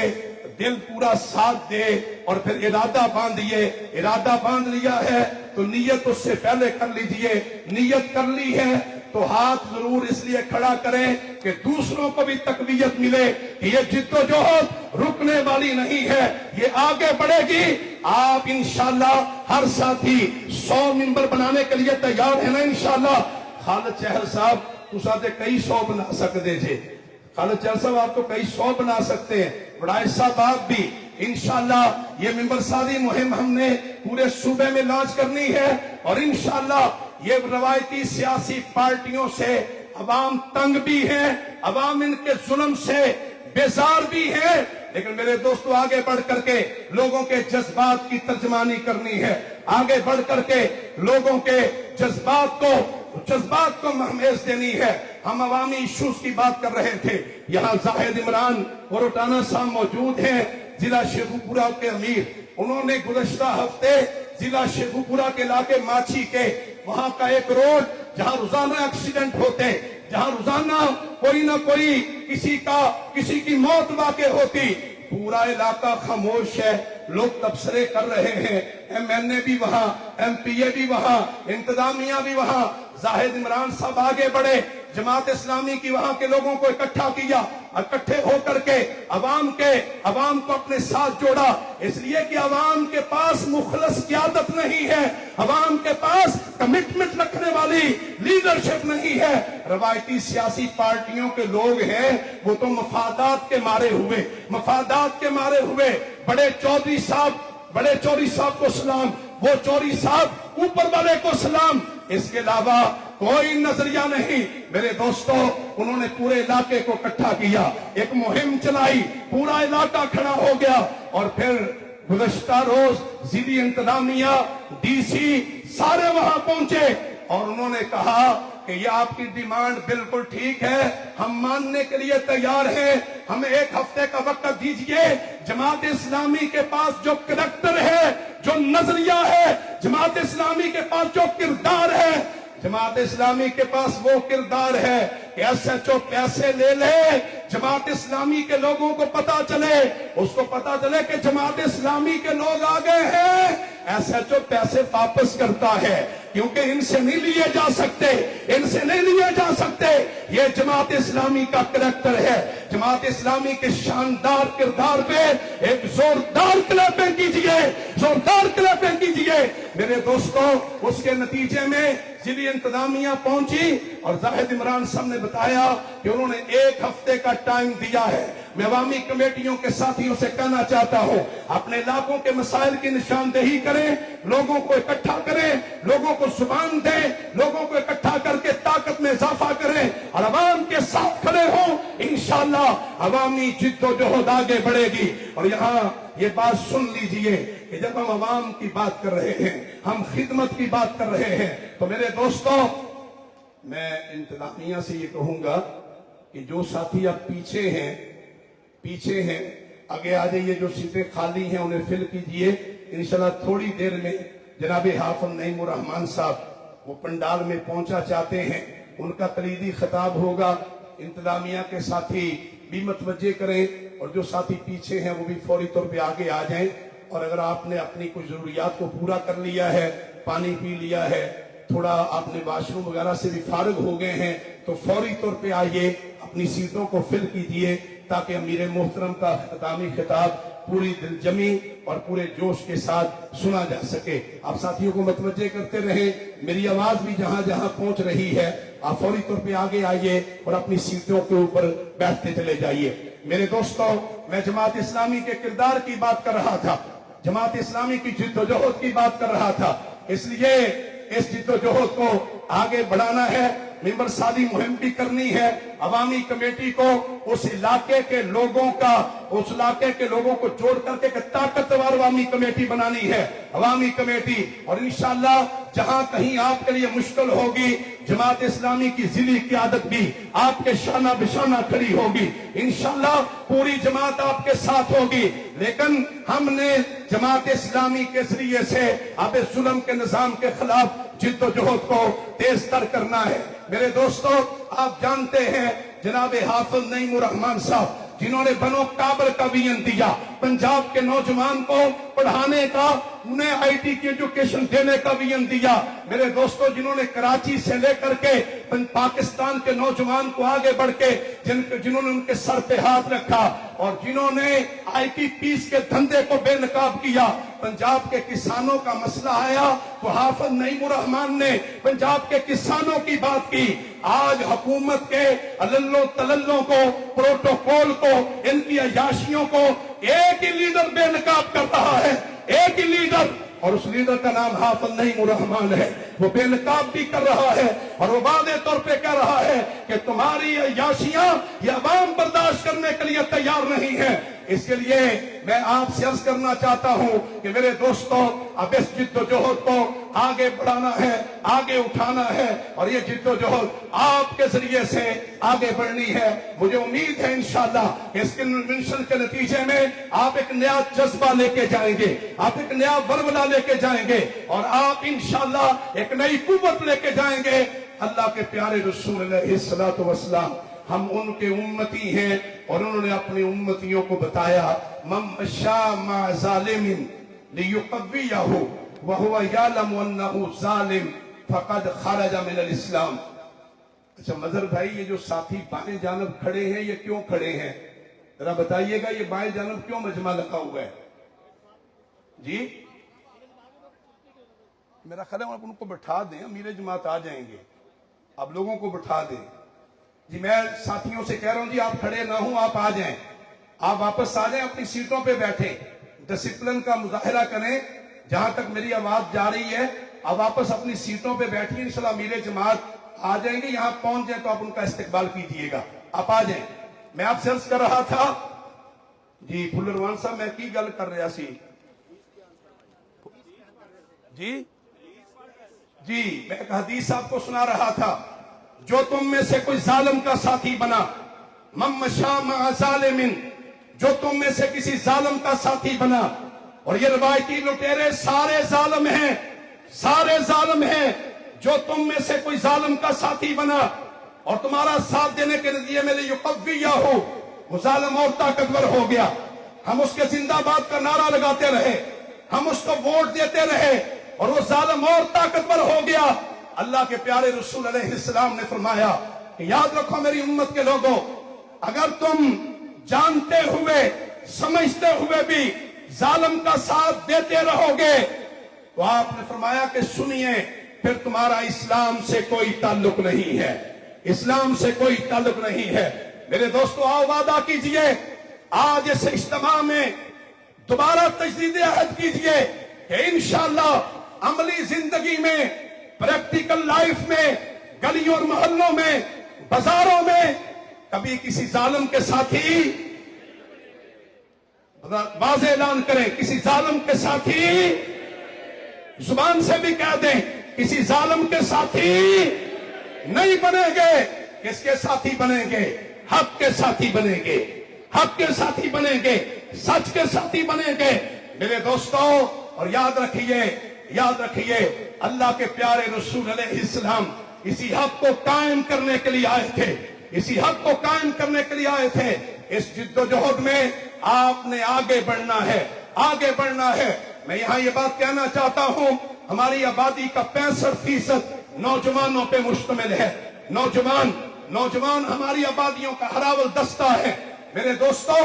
दिल पूरा साथ दे और फिर इरादा बांधिए। इरादा बांध लिया है तो नियत उससे पहले कर लीजिए। नियत कर ली है तो हाथ जरूर इसलिए खड़ा करें कि दूसरों को भी तकवीयत मिले कि ये जिद्दोजहद रुकने वाली नहीं है, ये आगे बढ़ेगी। आप इंशाअल्लाह हर साथी 100 मेंबर बनाने के लिए तैयार है ना इंशाअल्लाह। खालिद चहल साहब तुसा ते कई 100 बना सकते थे। खालिद चहल साहब आप तो कई 100 बना सकते हैं, वड़ाइश साहब आप भी। इंशाअल्लाह ये मेंबर सादी मुहिम हमने पूरे सूबे में लॉन्च करनी है और इंशाअल्लाह ये रवायती सियासी पार्टियों से अवाम तंग भी है, अवाम इनके जुल्म से बेजार भी है, लेकिन मेरे दोस्तों आगे बढ़ करके लोगों के जज्बात की तर्जमानी करनी है। आगे बढ़ करके लोगों के जज्बात को महमेज देनी है। हम अवामी इश्यूज की बात कर रहे थे, यहाँ जाहिद इमरान कोरोटाना साहब मौजूद हैं, जिला शेखुपुरा के अमीर। उन्होंने गुज़श्ता हफ्ते जिला शेखुपुरा के इलाके माछी के वहां का एक रोड जहां रोजाना एक्सीडेंट होते, जहां रोजाना कोई ना कोई किसी की मौत वाक़े होती, पूरा इलाका खामोश है, लोग तबसरे कर रहे हैं। MNA भी वहां, MPA भी वहां, इंतजामिया भी वहां। जाहिद इमरान साहब आगे बढ़े, जमात इस्लामी की वहां के लोगों को इकट्ठा किया, इकट्ठे होकर के अवाम को अपने साथ जोड़ा, इसलिए कि अवाम के पास मुखलस क़यादत नहीं है, अवाम के पास कमिटमेंट रखने वाली लीडरशिप नहीं है। रवायती सियासी पार्टियों के लोग हैं, वो तो मफादात के मारे हुए बड़े चौधरी साहब को सलाम, वो चौधरी साहब ऊपर वाले को सलाम, इसके अलावा कोई नजरिया नहीं। मेरे दोस्तों, उन्होंने पूरे इलाके को इकट्ठा किया, एक मुहिम चलाई, पूरा इलाका खड़ा हो गया और फिर गुज़श्ता रोज जिली इंतजामिया, DC सारे वहां पहुंचे और उन्होंने कहा कि ये आपकी डिमांड बिल्कुल ठीक है, हम मानने के लिए तैयार हैं, हमें 1 हफ्ते का वक्त दीजिए। जमात इस्लामी के पास जो करैक्टर है, जो नजरिया है, जमात इस्लामी के पास जो किरदार है, जमात इस्लामी के पास वो किरदार है कि SHO पैसे ले ले, जमात इस्लामी के लोगों को पता चले, उसको पता चले कि जमात इस्लामी के लोग आ गए हैं, SHO पैसे वापस करता है, क्योंकि इनसे नहीं लिए जा सकते। ये जमात इस्लामी का करैक्टर है। जमात इस्लामी के शानदार किरदार पे एक जोरदार क्लैपिंग कीजिए। मेरे दोस्तों, उसके नतीजे में जिली इंतजामिया पहुंची और जाहिद इमरान साहब ने बताया कि उन्होंने 1 हफ्ते का टाइम दिया है। मैं अवामी कमेटियों के साथियों से कहना चाहता हूं, अपने इलाकों के मसाइल की निशानदेही करें, लोगों को इकट्ठा करें, लोगों को जुबान दें, लोगों को इकट्ठा करके ताकत में इजाफा करें और अवाम के साथ खड़े हों। इंशाअल्लाह अवामी जिद्दोजहद आगे बढ़ेगी। और यहाँ ये बात सुन लीजिए कि जब हम अवाम की बात कर रहे हैं, हम खिदमत की बात कर रहे हैं, तो मेरे दोस्तों, मैं इंतजामिया से ये कहूंगा कि जो साथी अब पीछे हैं, आगे आ जाइए, जो सीटें खाली हैं उन्हें फिल कीजिए। इंशाल्लाह थोड़ी देर में जनाब हाफिज नईमुर रहमान साहब वो पंडाल में पहुंचा चाहते हैं, उनका कलीदी खिताब होगा। इंतजामिया के साथी भी मतवज्जे करें और जो साथी पीछे हैं वो भी फौरी तौर पे आगे आ जाएं। اور اگر آپ نے اپنی کچھ ضروریات کو پورا کر لیا ہے، پانی پی لیا ہے، تھوڑا آپ نے واش روم وغیرہ سے بھی فارغ ہو گئے ہیں، تو فوری طور پہ آئیے، اپنی سیٹوں کو فل کیجئے تاکہ امیر محترم کا اختتامی خطاب پوری دل جمی اور پورے جوش کے ساتھ سنا جا سکے۔ آپ ساتھیوں کو متوجہ کرتے رہیں، میری آواز بھی جہاں جہاں پہنچ رہی ہے آپ فوری طور پہ آگے آئیے اور اپنی سیٹوں کے اوپر بیٹھتے چلے جائیے۔ میرے دوستوں، میں جماعت اسلامی کے کردار کی بات کر رہا تھا، جماعت اسلامی کی جد و جہد کی بات کر رہا تھا، اس لیے اس جد و جہد کو آگے بڑھانا ہے، ممبر سازی مہم بھی کرنی ہے، عوامی کمیٹی کو اس علاقے کے لوگوں کا، اس علاقے کے لوگوں کو جوڑ کر کے ایک طاقتور عوامی کمیٹی بنانی ہے، عوامی کمیٹی، اور انشاءاللہ جہاں کہیں آپ کے لیے مشکل ہوگی جماعت اسلامی کی ذیلی قیادت بھی آپ کے شانہ بشانہ کھڑی ہوگی، انشاءاللہ پوری جماعت آپ کے ساتھ ہوگی، لیکن ہم نے جماعت اسلامی کے ذریعے سے اب ظلم کے نظام کے خلاف جد و جہد کو تیز تر کرنا ہے۔ میرے دوستو، آپ جانتے ہیں جناب حافظ نعیم الرحمن صاحب جنہوں نے بنو کابل کا ویژن دیا، پنجاب کے نوجوان کو پڑھانے کا، انہیں آئی ٹی کی ایجوکیشن دینے کا ویژن دیا، میرے دوستو جنہوں نے کراچی سے لے کر کے پاکستان کے نوجوان کو آگے بڑھ کے جنہوں نے ان کے سر پہ ہاتھ رکھا اور جنہوں نے آئی ٹی پیس کے دھندے کو بے نقاب کیا، پنجاب کے کسانوں کا مسئلہ آیا تو حافظ نعیم الرحمن نے پنجاب کے کسانوں کی بات کی۔ آج حکومت کے عللوں تللوں کو، پروٹوکول کو، ان کی عیاشیوں کو ایک ہی لیڈر بے نقاب کر رہا ہے، ایک ہی لیڈر، اور اس لیڈر کا نام حافظ نعیم الرحمن ہے، وہ بے نقاب بھی کر رہا ہے اور وہ واضح طور پہ کہہ رہا ہے کہ تمہاری عیاشیاں یہ عوام برداشت کرنے کے لیے تیار نہیں ہے۔ اس کے لیے میں آپ سے عرض کرنا چاہتا ہوں کہ میرے دوستوں، اب اس جد و جہد کو آگے بڑھانا ہے، آگے اٹھانا ہے، اور یہ جد و جہد آپ کے ذریعے سے آگے بڑھنی ہے۔ مجھے امید ہے انشاءاللہ کہ اس کنونشن کے نتیجے میں آپ ایک نیا جذبہ لے کے جائیں گے، آپ ایک نیا ورولہ لے کے جائیں گے، اور آپ انشاءاللہ ایک نئی قوت لے کے جائیں گے۔ اللہ کے پیارے رسول علیہ الصلوۃ والسلام، ہم ان کے امتی ہیں، اور انہوں نے اپنی امتیوں کو بتایا من مشى مع ظالم ليقويه وهو يعلم انه ظالم فقد خرج من الاسلام۔ اچھا مظہر بھائی، یہ جو ساتھی بائیں جانب کھڑے ہیں یہ کیوں کھڑے ہیں؟ ذرا بتائیے گا، یہ بائیں جانب کیوں مجمع لگا ہوا ہے؟ جی میرا خیال ہے آپ ان کو بٹھا دیں، امیر جماعت آ جائیں گے، آپ لوگوں کو بٹھا دیں۔ جی میں ساتھیوں سے کہہ رہا ہوں، جی آپ کھڑے نہ ہوں، آپ آ جائیں، آپ واپس آ جائیں، اپنی سیٹوں پہ بیٹھیں، ڈسپلن کا مظاہرہ کریں۔ جہاں تک میری آواز جا رہی ہے آپ واپس اپنی سیٹوں پہ بیٹھیں، انشاءاللہ امیر جماعت آ جائیں گے، یہاں پہنچ جائیں تو آپ ان کا استقبال کیجئے گا، آپ آ جائیں۔ میں آپ سے عرض کر رہا تھا، جی پھلروان صاحب میں کی گل کر رہا سی، جی میں ایک حدیث آپ کو سنا رہا تھا، جو تم میں سے کوئی ظالم کا ساتھی بنا، من مشى مع ظالم، جو تم میں سے کسی ظالم کا ساتھی بنا، اور یہ روایتی لٹیرے سارے ظالم ہیں، سارے ظالم ہیں، جو تم میں سے کوئی ظالم کا ساتھی بنا اور تمہارا ساتھ دینے کے نتیجے میں لیقویہ، وہ ظالم اور طاقتور ہو گیا، ہم اس کے زندہ باد کا نعرہ لگاتے رہے، ہم اس کو ووٹ دیتے رہے، اور وہ ظالم اور طاقتور ہو گیا۔ اللہ کے پیارے رسول علیہ السلام نے فرمایا کہ یاد رکھو میری امت کے لوگوں، اگر تم جانتے ہوئے سمجھتے ہوئے بھی ظالم کا ساتھ دیتے رہو گے تو آپ نے فرمایا کہ سنیے، پھر تمہارا اسلام سے کوئی تعلق نہیں ہے، اسلام سے کوئی تعلق نہیں ہے۔ میرے دوستو آؤ وعدہ کیجئے، آج اس اجتماع میں دوبارہ تجدید عہد کیجئے کہ انشاءاللہ عملی زندگی میں، پریکٹیکل لائف میں، گلیوں اور محلوں میں، بازاروں میں کبھی کسی ظالم کے ساتھی، واضح اعلان کریں، کسی ظالم کے ساتھی، زبان سے بھی کہہ دیں، کسی ظالم کے ساتھی نہیں بنیں گے۔ کس کے ساتھی بنیں گے؟ حق کے ساتھی بنیں گے، حق کے ساتھی بنیں گے، سچ کے ساتھی بنیں گے۔ میرے دوستو، اور یاد رکھیے اللہ کے پیارے رسول علیہ السلام اسی حق کو قائم کرنے کے لیے آئے تھے، اسی حق کو قائم کرنے کے لیے آئے تھے۔ اس جد و جہد میں آپ نے آگے بڑھنا ہے، آگے بڑھنا ہے. میں یہاں یہ بات کہنا چاہتا ہوں، ہماری آبادی کا 65% نوجوانوں پہ مشتمل ہے. نوجوان ہماری آبادیوں کا ہراول دستہ ہے. میرے دوستو،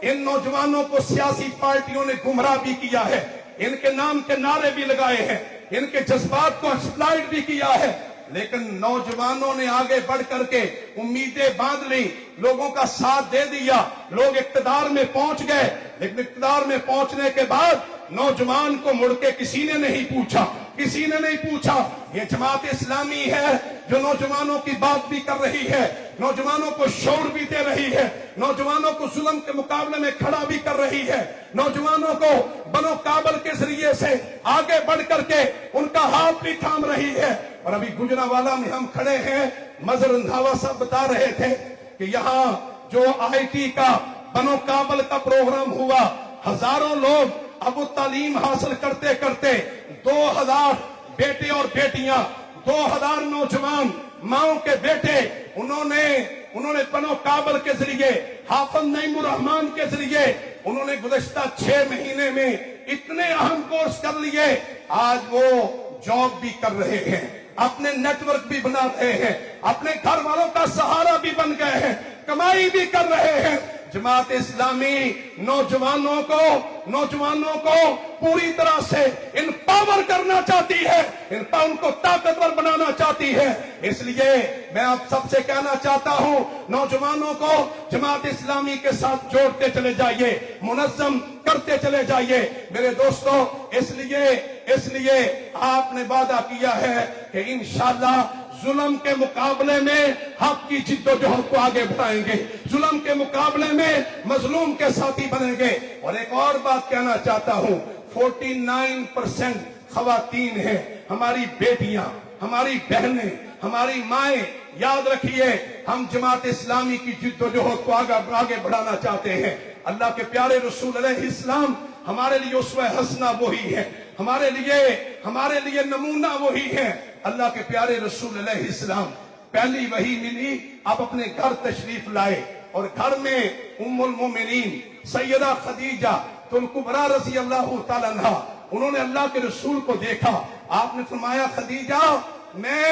ان نوجوانوں کو سیاسی پارٹیوں نے گمراہ بھی کیا ہے، ان کے نام کے نعرے بھی لگائے ہیں، ان کے جذبات کو ایکسپلائٹ بھی کیا ہے، لیکن نوجوانوں نے آگے بڑھ کر کے امیدیں باندھ لی، لوگوں کا ساتھ دے دیا، لوگ اقتدار میں پہنچ گئے. لیکن اقتدار میں پہنچنے کے بعد نوجوان کو مڑ کے کسی نے نہیں پوچھا. یہ جماعت اسلامی ہے جو نوجوانوں کی بات بھی کر رہی ہے، نوجوانوں کو شعور بھی دے رہی ہے، نوجوانوں کو ظلم کے مقابلے میں کھڑا بھی کر رہی ہے، نوجوانوں کو بنو کابل کے ذریعے سے آگے بڑھ کر کے ان کا ہاتھ بھی تھام رہی ہے. اور ابھی گجرانوالہ میں ہم کھڑے ہیں، مظہر رندھاوا صاحب بتا رہے تھے کہ یہاں جو IIT کا بنو کابل کا پروگرام ہوا، ہزاروں لوگ اب وہ تعلیم حاصل کرتے کرتے 2000 بیٹے اور بیٹیاں، 2000 نوجوان ماؤں کے بیٹے انہوں نے بنو کابل کے ذریعے، حافظ نعیم الرحمان کے ذریعے انہوں نے گزشتہ 6 مہینے میں اتنے اہم کورس کر لیے. آج وہ جاب بھی کر رہے ہیں، اپنے نیٹ ورک بھی بنا رہے ہیں، اپنے گھر والوں کا سہارا بھی بن گئے ہیں، کمائی بھی کر رہے ہیں. جماعت اسلامی نوجوانوں کو پوری طرح سے امپاور کرنا چاہتی ہے، ان کو طاقتور بنانا چاہتی ہے. اس لیے میں آپ سب سے کہنا چاہتا ہوں، نوجوانوں کو جماعت اسلامی کے ساتھ جوڑتے چلے جائیے، منظم کرتے چلے جائیے. میرے دوستو، اس لیے آپ نے وعدہ کیا ہے کہ انشاءاللہ ظلم کے مقابلے میں حق کی جد و جہد کو آگے بڑھائیں گے، ظلم کے مقابلے میں مظلوم کے ساتھی بنیں گے. اور ایک اور بات کہنا چاہتا ہوں، 49% خواتین ہیں، ہماری بیٹیاں، ہماری بہنیں، ہماری مائیں. یاد رکھیے، ہم جماعت اسلامی کی جد و جہد کو آگے بڑھانا چاہتے ہیں. اللہ کے پیارے رسول علیہ السلام ہمارے لیے اسوہ حسنہ وہی ہے، ہمارے لیے نمونہ وہی ہے. اللہ کے پیارے رسول علیہ السلام پہلی وحی ملی، آپ اپنے گھر تشریف لائے، اور گھر میں ام المومنین سیدہ خدیجہ الکبریٰ رضی اللہ تعالیٰ عنہ، انہوں نے اللہ کے رسول کو دیکھا. آپ نے فرمایا، خدیجہ میں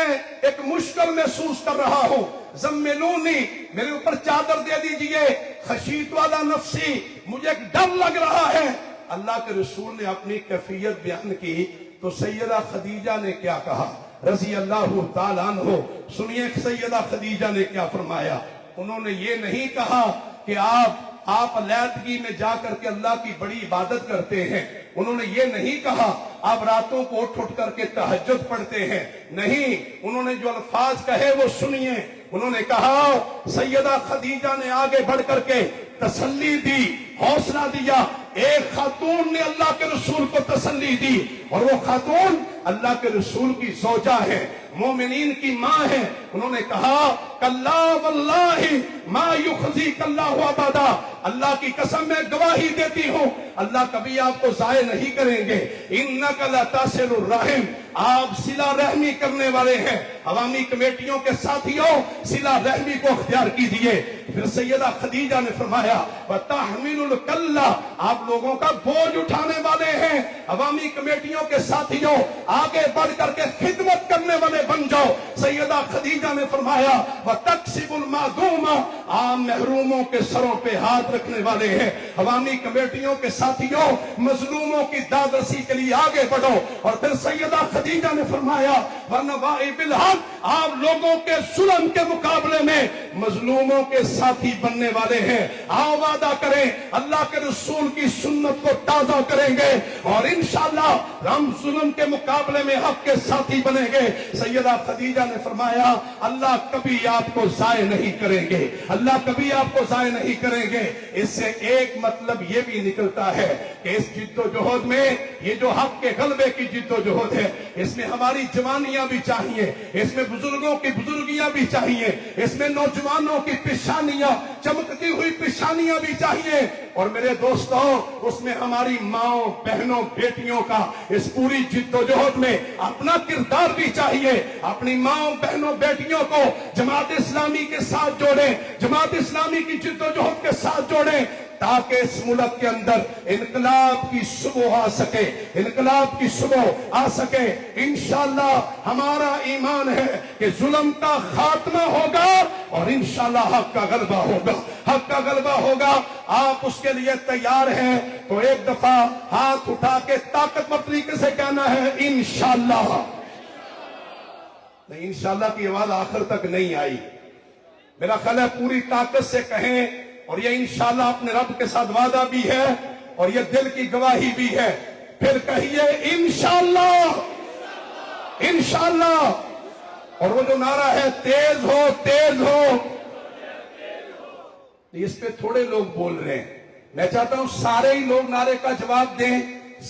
ایک مشکل محسوس کر رہا ہوں، زملونی، میرے اوپر چادر دے دیجئے، خشیت والا نفسی، مجھے ایک ڈر لگ رہا ہے. اللہ کے رسول نے اپنی کیفیت بیان کی تو سیدہ خدیجہ نے کیا کہا رضی اللہ تعالیٰ عنہ. سنیے سیدہ خدیجہ نے کیا فرمایا. انہوں نے یہ نہیں کہا کہ آپ علیحدگی میں جا کر کے اللہ کی بڑی عبادت کرتے ہیں، انہوں نے یہ نہیں کہا آپ راتوں کو اٹھ کر کے تہجد پڑھتے ہیں، نہیں. انہوں نے جو الفاظ کہے وہ سنیے. انہوں نے کہا، سیدہ خدیجہ نے آگے بڑھ کر کے تسلی دی، حوصلہ دیا. ایک خاتون نے اللہ کے رسول کو تسلی دی، اور وہ خاتون اللہ کے رسول کی زوجہ ہے، مومنین کی ماں ہے. انہوں نے کہا، کلا واللہ ما یخزیک اللہ ابدا، اللہ کی قسم میں گواہی دیتی ہوں اللہ کبھی آپ کو ضائع نہیں کریں گے. انک لتصل الرحم، آپ صلہ رحمی کرنے والے ہیں. عوامی کمیٹیوں کے ساتھیوں، صلہ رحمی کو اختیار کیجیے. پھر سیدہ خدیجہ نے فرمایا، وتحمل الکلہ، آپ لوگوں کا بوجھ اٹھانے والے ہیں. عوامی کمیٹیوں کے ساتھیوں، آگے بڑھ کر کے خدمت کرنے والے بن جاؤ. سیدہ خدیجہ نے فرمایا، وتکسب المعدوم، آپ محروموں کے سروں پہ ہاتھ رکھنے والے ہیں. عوامی کمیٹیوں کے ساتھیوں، مظلوموں کی داد رسی کے لیے آگے بڑھو. اور پھر سیدہ خدیجہ نے فرمایا، وَنَوَائِبِ الْحَقِّ، آپ لوگوں کے ظلم کے مقابلے میں مظلوموں کے ساتھی بننے والے ہیں. آؤ وعدہ کریں، اللہ کے رسول کی سنت کو تازہ کریں گے، اور انشاءاللہ ہم ظلم کے مقابلے میں حق کے ساتھی بنیں گے. سیدہ خدیجہ نے فرمایا، اللہ کبھی آپ کو ضائع نہیں کریں گے، اللہ کبھی آپ کو ضائع نہیں کریں گے. اس سے ایک مطلب یہ بھی نکلتا ہے کہ اس جد و جہد میں، یہ جو حق کے غلبے کی جد و جہد ہے، اس میں ہماری جوانیاں بھی چاہیے، اس میں بزرگوں کی بزرگیاں بھی چاہیے، اس میں نوجوانوں کی پیشانیاں، چمکتی ہوئی پیشانیاں بھی چاہیے. اور میرے دوستوں، اس میں ہماری ماؤں، بہنوں، بیٹیوں کا اس پوری جد و جہد میں اپنا کردار بھی چاہیے. اپنی ماؤں، بہنوں، بیٹیوں کو جماعت اسلامی کے ساتھ جوڑیں، جماعت اسلامی کی جد و جہد کے ساتھ جوڑیں. تاکہ اس ملک کے اندر انقلاب کی صبح آ سکے، انقلاب کی صبح آ سکے۔ انشاءاللہ ہمارا ایمان ہے کہ ظلم کا خاتمہ ہوگا اور انشاءاللہ حق کا غلبہ ہوگا، حق کا غلبہ ہوگا۔ آپ اس کے لیے تیار ہیں تو ایک دفعہ ہاتھ اٹھا کے طاقتور طریقے سے کہنا ہے انشاءاللہ۔ نہیں، انشاءاللہ کی آواز آخر تک نہیں آئی، میرا خیال ہے پوری طاقت سے کہیں، اور یہ انشاءاللہ اپنے رب کے ساتھ وعدہ بھی ہے اور یہ دل کی گواہی بھی ہے۔ پھر کہیے انشاءاللہ، انشاءاللہ۔ اور وہ جو نعرہ ہے تیز ہو تیز ہو، اس پہ تھوڑے لوگ بول رہے ہیں، میں چاہتا ہوں سارے ہی لوگ نعرے کا جواب دیں،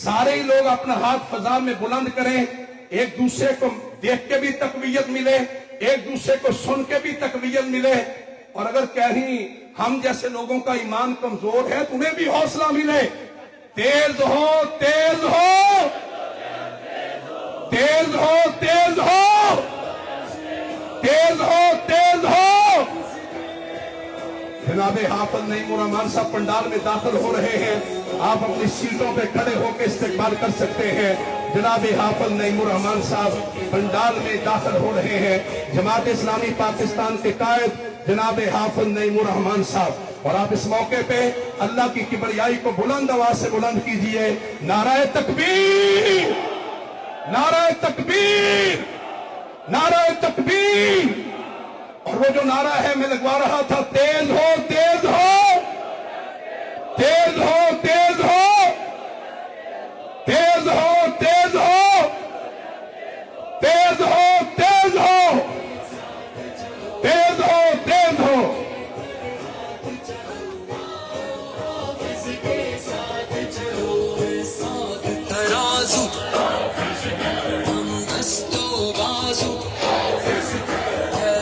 سارے ہی لوگ اپنا ہاتھ فضا میں بلند کریں، ایک دوسرے کو دیکھ کے بھی تقویت ملے، ایک دوسرے کو سن کے بھی تقویت ملے، اور اگر کہیں ہم جیسے لوگوں کا ایمان کمزور ہے تو انہیں بھی حوصلہ ملے۔ تیز ہو تیز ہو، تیز ہو تیز ہو، تیز ہو تیز ہو۔ جناب حافظ نعیم الرحمان صاحب پنڈال میں داخل ہو رہے ہیں، آپ اپنی سیٹوں پہ کھڑے ہو کے استقبال کر سکتے ہیں۔ جناب حافظ نعیم الرحمان صاحب پنڈال میں داخل ہو رہے ہیں، جماعت اسلامی پاکستان کے قائد جناب حافظ نعیم الرحمان صاحب، اور آپ اس موقع پہ اللہ کی کبریائی کو بلند آواز سے بلند کیجئے، نعرہ تکبیر، نعرہ تکبیر، نعرہ تکبیر۔ اور وہ جو نعرہ ہے میں لگوا رہا تھا، تیز ہو تیز ہو، تیز ہو تیز ہو، تیز ہو تیز ہو، تیز ہو تیز ہو، تیز ہو تیز ہو۔ ترازو ہم دستو بازو،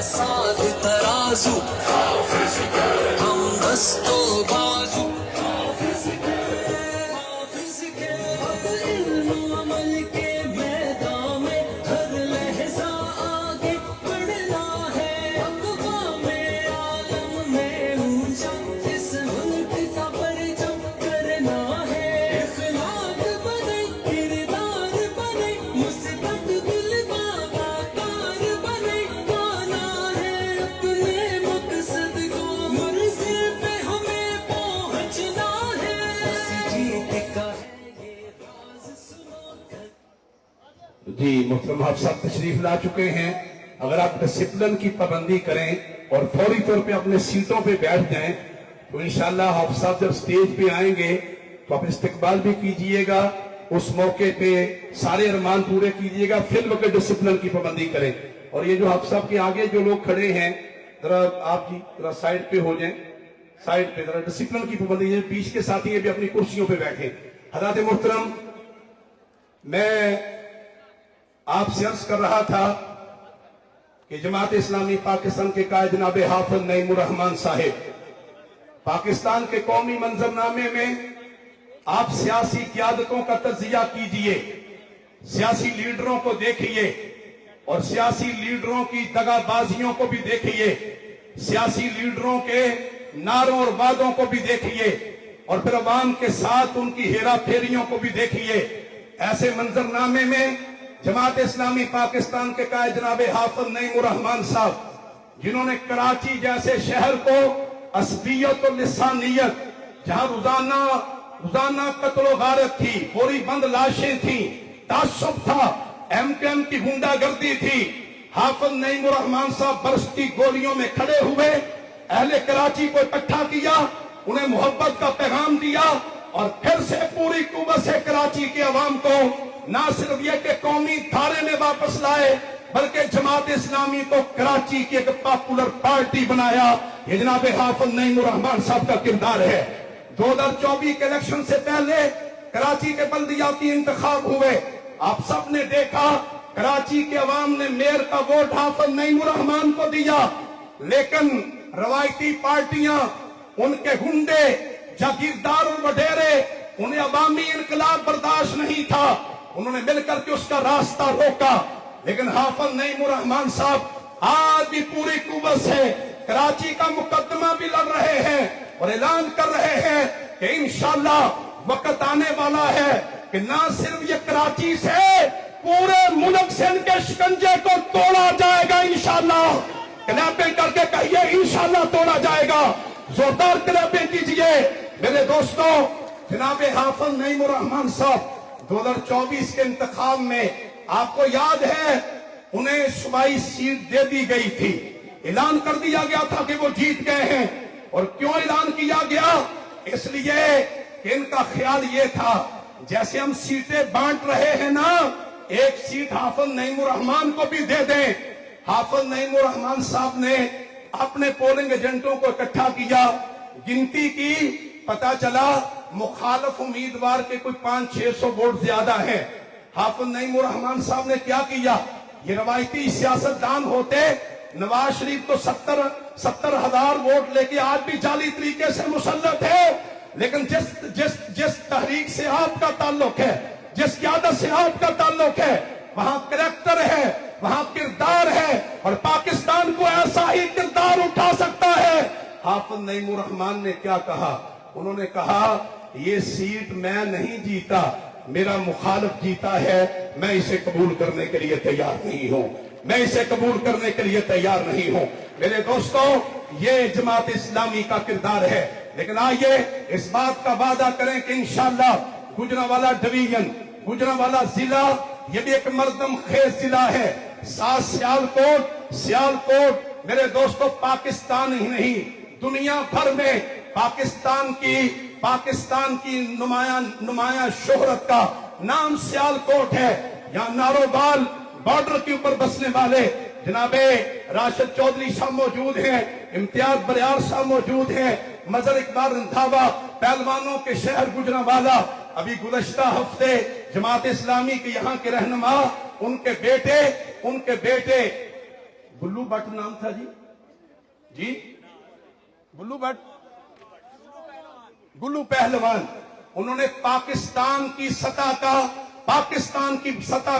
ساتھ ترازو ہم دستو بازو، حافظ کے علم و عمل کے میدان میں ہر لحظہ آگے بڑھنا ہے، اقوام عالم میں اونچا اس ملک کا پرچم کرنا ہے، اخلاق بنے کردار بنے مستقبل باوقار بنے، پانا ہے اپنے مقصد کو منزل پہ ہمیں پہنچنا ہے، بس جیت کا ہے یہ راز سنو کر۔ جی محترم حافظ صاحب تشریف لا چکے ہیں، اگر آپ ڈسپلن کی پابندی کریں اور فوری طور پہ اپنے سیٹوں پہ بیٹھ جائیں تو انشاءاللہ حافظ صاحب جب سٹیج پہ آئیں گے تو آپ استقبال بھی کیجئے گا، اس موقع پہ سارے ارمان پورے کیجئے گا، فی الوقت ڈسپلن کی پابندی کریں۔ اور یہ جو حافظ صاحب کے آگے جو لوگ کھڑے ہیں، ذرا آپ جی ذرا سائیڈ پہ ہو جائیں، سائیڈ پہ ذرا ڈسپلن کی پابندی، یہ بیچ کے ساتھی ہیں بھی اپنی کرسیوں پہ بیٹھیں۔ حضرات محترم، میں آپ سے عرض کر رہا تھا کہ جماعت اسلامی پاکستان کے قائد جناب حافظ نعیم الرحمان صاحب پاکستان کے قومی منظرنامے میں آپ سیاسی قیادتوں کا تجزیہ کیجئے، سیاسی لیڈروں کو دیکھیے اور سیاسی لیڈروں کی دغا بازیوں کو بھی دیکھیے، سیاسی لیڈروں کے نعروں اور وعدوں کو بھی دیکھیے، اور پھر عوام کے ساتھ ان کی ہیرا پھیریوں کو بھی دیکھیے۔ ایسے منظرنامے میں جماعت اسلامی پاکستان کے قائد جناب حافظ نعیم الرحمان صاحب، جنہوں نے کراچی جیسے شہر کو عصبیت و لسانیت، جہاں روزانہ قتل و غارت تھی، گولی بند لاشیں تھیں، تعصب تھا، ایم کے ایم کی گنڈا گردی تھی، حافظ نعیم الرحمان صاحب برستی گولیوں میں کھڑے ہوئے، اہل کراچی کو اکٹھا کیا، انہیں محبت کا پیغام دیا، اور پھر سے پوری قوت سے کراچی کے عوام کو نہ صرف یہ کہ قومی دھارے میں واپس لائے بلکہ جماعت اسلامی کو کراچی کی ایک پاپولر پارٹی بنایا۔ یہ جناب حافظ نعیم الرحمان صاحب کا کردار ہے۔ 2024 کے الیکشن سے پہلے کراچی کے بلدیاتی انتخاب ہوئے، آپ سب نے دیکھا کراچی کے عوام نے میئر کا ووٹ حافظ نعیم الرحمان کو دیا، لیکن روایتی پارٹیاں، ان کے گنڈے، جاگیردار اور وڈیرے، انہیں عوامی انقلاب برداشت نہیں تھا، انہوں نے مل کر کے اس کا راستہ روکا۔ لیکن حافظ نعیم الرحمان صاحب آج بھی پوری قوت سے कराची का मुकदमा भी लड़ रहे हैं और ऐलान कर रहे हैं कि इंशाअल्लाह वक्त आने वाला है कि ना सिर्फ ये कराची से पूरे मुल्क से इनके शिकंजे को तोड़ा जाएगा इंशाअल्लाह। क्लैपिंग करके कहिए इंशाअल्लाह तोड़ा जाएगा, जोरदार क्लैपिंग कीजिए। मेरे दोस्तों, जनाब हाफिज नईमुर रहमान साहब 2024 के इंतखाब में आपको याद है उन्हें सूबाई सीट दे दी गई थी, ऐलान कर दिया गया था कि वो जीत गए हैं। और क्यों ऐलान किया गया? इसलिए कि इनका ख्याल ये था जैसे हम सीटें बांट रहे हैं ना, एक सीट हाफिज नईमुर रहमान को भी दे दें। हाफिज नईमुर रहमान साहब ने अपने पोलिंग एजेंटों को इकट्ठा किया, गिनती की, पता चला मुखालिफ उम्मीदवार के कोई 500-600 वोट ज्यादा है। हाफिज नईमुर रहमान साहब ने क्या किया? ये रवायती सियासतदान होते, नवाज शरीफ तो 70,000 वोट लेके आज भी जाली तरीके से मुसल्लत है, लेकिन जिस तहरीक से आपका ताल्लुक है, जिस क़यादत से आपका ताल्लुक है, वहां करैक्टर है, वहां किरदार है, और पाकिस्तान को ऐसा ही किरदार उठा सकता है। हाफिज नईमुर रहमान ने क्या कहा? उन्होंने कहा ये सीट मैं नहीं जीता, मेरा मुखालिफ जीता है, मैं इसे कबूल करने के लिए तैयार नहीं हूं, मैं इसे कबूल करने के लिए तैयार नहीं हूं। मेरे दोस्तों, ये जमात इस्लामी का किरदार है। लेकिन आइए इस बात का वादा करें कि इंशाअल्लाह गुजरांवाला डिवीजन, गुजरांवाला जिला, ये भी एक मर्दम खेज जिला है। साथ सियालकोट मेरे दोस्तों पाकिस्तान ही नहीं दुनिया भर में पाकिस्तान की नुमाया शोहरत का नाम सियालकोट है। यहाँ नारोबाल बॉर्डर के ऊपर बसने वाले जनाबे राशिद चौधरी साहब मौजूद हैं, इम्तियाज बरियार साहब मौजूद हैं, मजर इकबाल रंधावा, पहलवानों के शहर गुजरांवाला। अभी गुज़श्ता हफ्ते जमात इस्लामी के यहाँ के रहनुमा, उनके बेटे गुल्लू भट्ट नाम था जी गुल्लू भट्ट, गुल्लू पहलवान, उन्होंने पाकिस्तान की सतह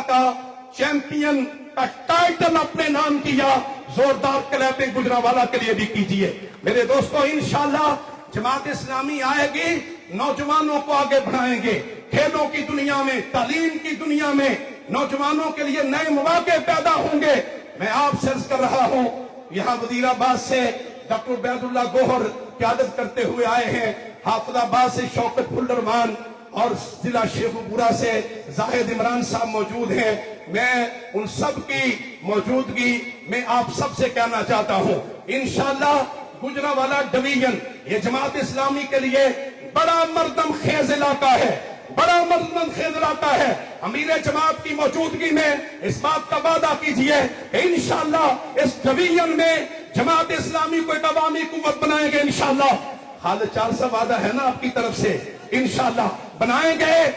का चैंपियन का टाइटल अपने नाम किया। जोरदार क्लैपिंग गुजरांवाला के लिए भी कीजिए। मेरे दोस्तों, इंशाअल्लाह जमात इस्लामी आएगी, नौजवानों को आगे बढ़ाएंगे, खेलों की दुनिया में, तालीम की दुनिया में नौजवानों के लिए नए मौके पैदा होंगे। मैं आपसे अर्ज कर रहा हूं, यहां वजीराबाद से डॉक्टर उबैदुल्लाह गोहर क़यादत करते हुए आए हैं, हाफिजाबाद से शौकत फुल्लरमान और जिला शेखुपुरा से जाहिद इमरान साहब मौजूद हैं। मैं उन सब की मौजूदगी में आप सबसे कहना चाहता हूं, इंशाअल्लाह गुजरांवाला डिवीजन ये जमात इस्लामी के लिए बड़ा मर्दम खेज इलाका है, बड़ा मर्दम खेज इलाका है। अमीर जमात की मौजूदगी में इस बात का वादा कीजिए कि इंशाअल्लाह इस डिवीजन में जमात इस्लामी को एक अवामी कुव्वत बनाएंगे इंशाअल्लाह। खालिद चार सा वादा है ना आपकी तरफ से, इंशाअल्लाह बनाएंगे,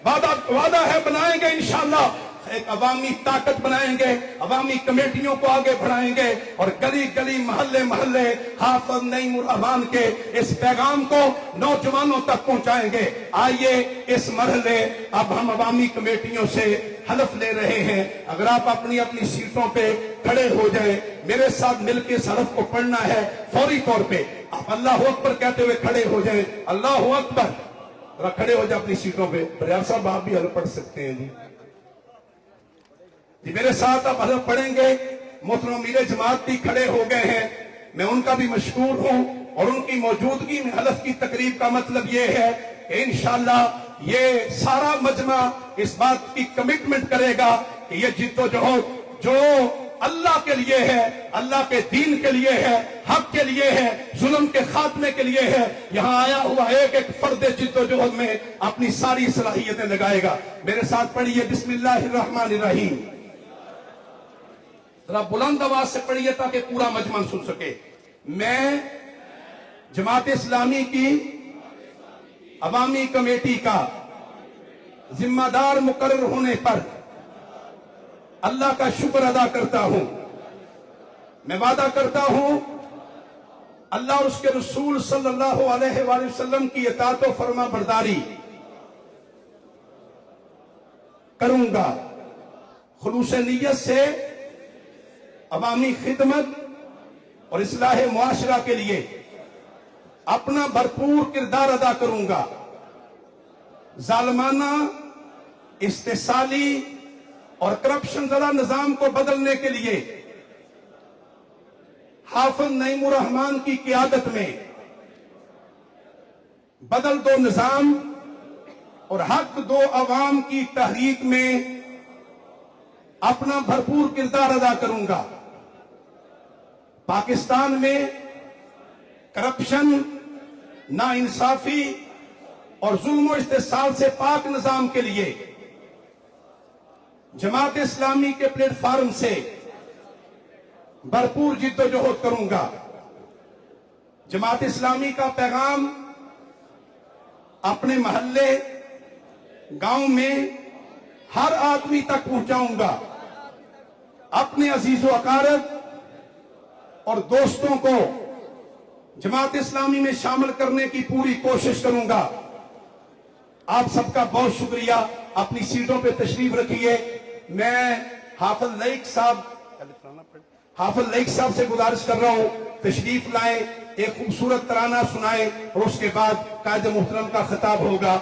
वादा है बनाएंगे इंशाअल्लाह। एक अवामी ताकत बनाएंगे, अवामी कमेटियों को आगे बढ़ाएंगे और गली गली महल्ले महल्ले हाफिज नईमुर रहमान के इस पैगाम को नौजवानों तक पहुंचाएंगे। आइए इस मरहले अब हम अवामी कमेटियों से हलफ ले रहे हैं। अगर आप अपनी अपनी सीटों पे खड़े हो जाएं, मेरे साथ मिलकर इस हलफ को पढ़ना है फौरी तौर पे। आप अल्लाह अकबर कहते हुए खड़े हो जाएं, अल्लाह अकबर। खड़े हो जाए अपनी सीटों पे। बरियार साहब आप भी हलफ पढ़ सकते हैं जी, मेरे साथ आप हलफ पढ़ेंगे। मोहतरम अमीर जमात भी खड़े हो गए हैं, मैं उनका भी मशकूर हूं और उनकी मौजूदगी में हलफ की तकरीब का मतलब ये है कि इंशाअल्लाह ये सारा मजमा इस बात की कमिटमेंट करेगा कि ये जिद्दोजहद जो अल्लाह के लिए है, अल्लाह के दीन के लिए है, हक के लिए है, जुल्म के खात्मे के लिए है, यहां आया हुआ एक एक फर्द जिद्दोजहद में अपनी सारी सलाहियतें लगाएगा। मेरे साथ पढ़िए बिस्मिल्लाहिर्रहमानिर्रहीम। जरा बुलंद आवाज से पढ़िए ताकि पूरा मजमा सुन सके। मैं जमात इस्लामी की अवामी कमेटी का जिम्मेदार मुकर्रर होने पर अल्लाह का शुक्र अदा करता हूं। मैं वादा करता हूं अल्लाह और उसके रसूल सल्लल्लाहु अलैहि वसल्लम की इताअत और फर्मा बरदारी करूंगा, खुलूस नीयत से अवामी खिदमत اور اصلاح معاشرہ کے لیے اپنا بھرپور کردار ادا کروں گا. ظالمانہ، استحصالی اور کرپشن زدہ نظام کو بدلنے کے لیے حافظ نعیم الرحمان کی قیادت میں بدل دو نظام اور حق دو عوام کی تحریک میں اپنا بھرپور کردار ادا کروں گا. پاکستان میں کرپشن، ناانصافی اور ظلم و استحصال سے پاک نظام کے لیے جماعت اسلامی کے پلیٹ فارم سے بھرپور جد و جہد کروں گا. جماعت اسلامی کا پیغام اپنے محلے، گاؤں میں ہر آدمی تک پہنچاؤں گا. اپنے عزیز و اقارب اور دوستوں کو جماعت اسلامی میں شامل کرنے کی پوری کوشش کروں گا. آپ سب کا بہت شکریہ. اپنی سیٹوں پہ تشریف رکھیے. میں حافظ لائق صاحب سے گزارش کر رہا ہوں تشریف لائیں، ایک خوبصورت ترانہ سنائیں اور اس کے بعد قائد محترم کا خطاب ہوگا.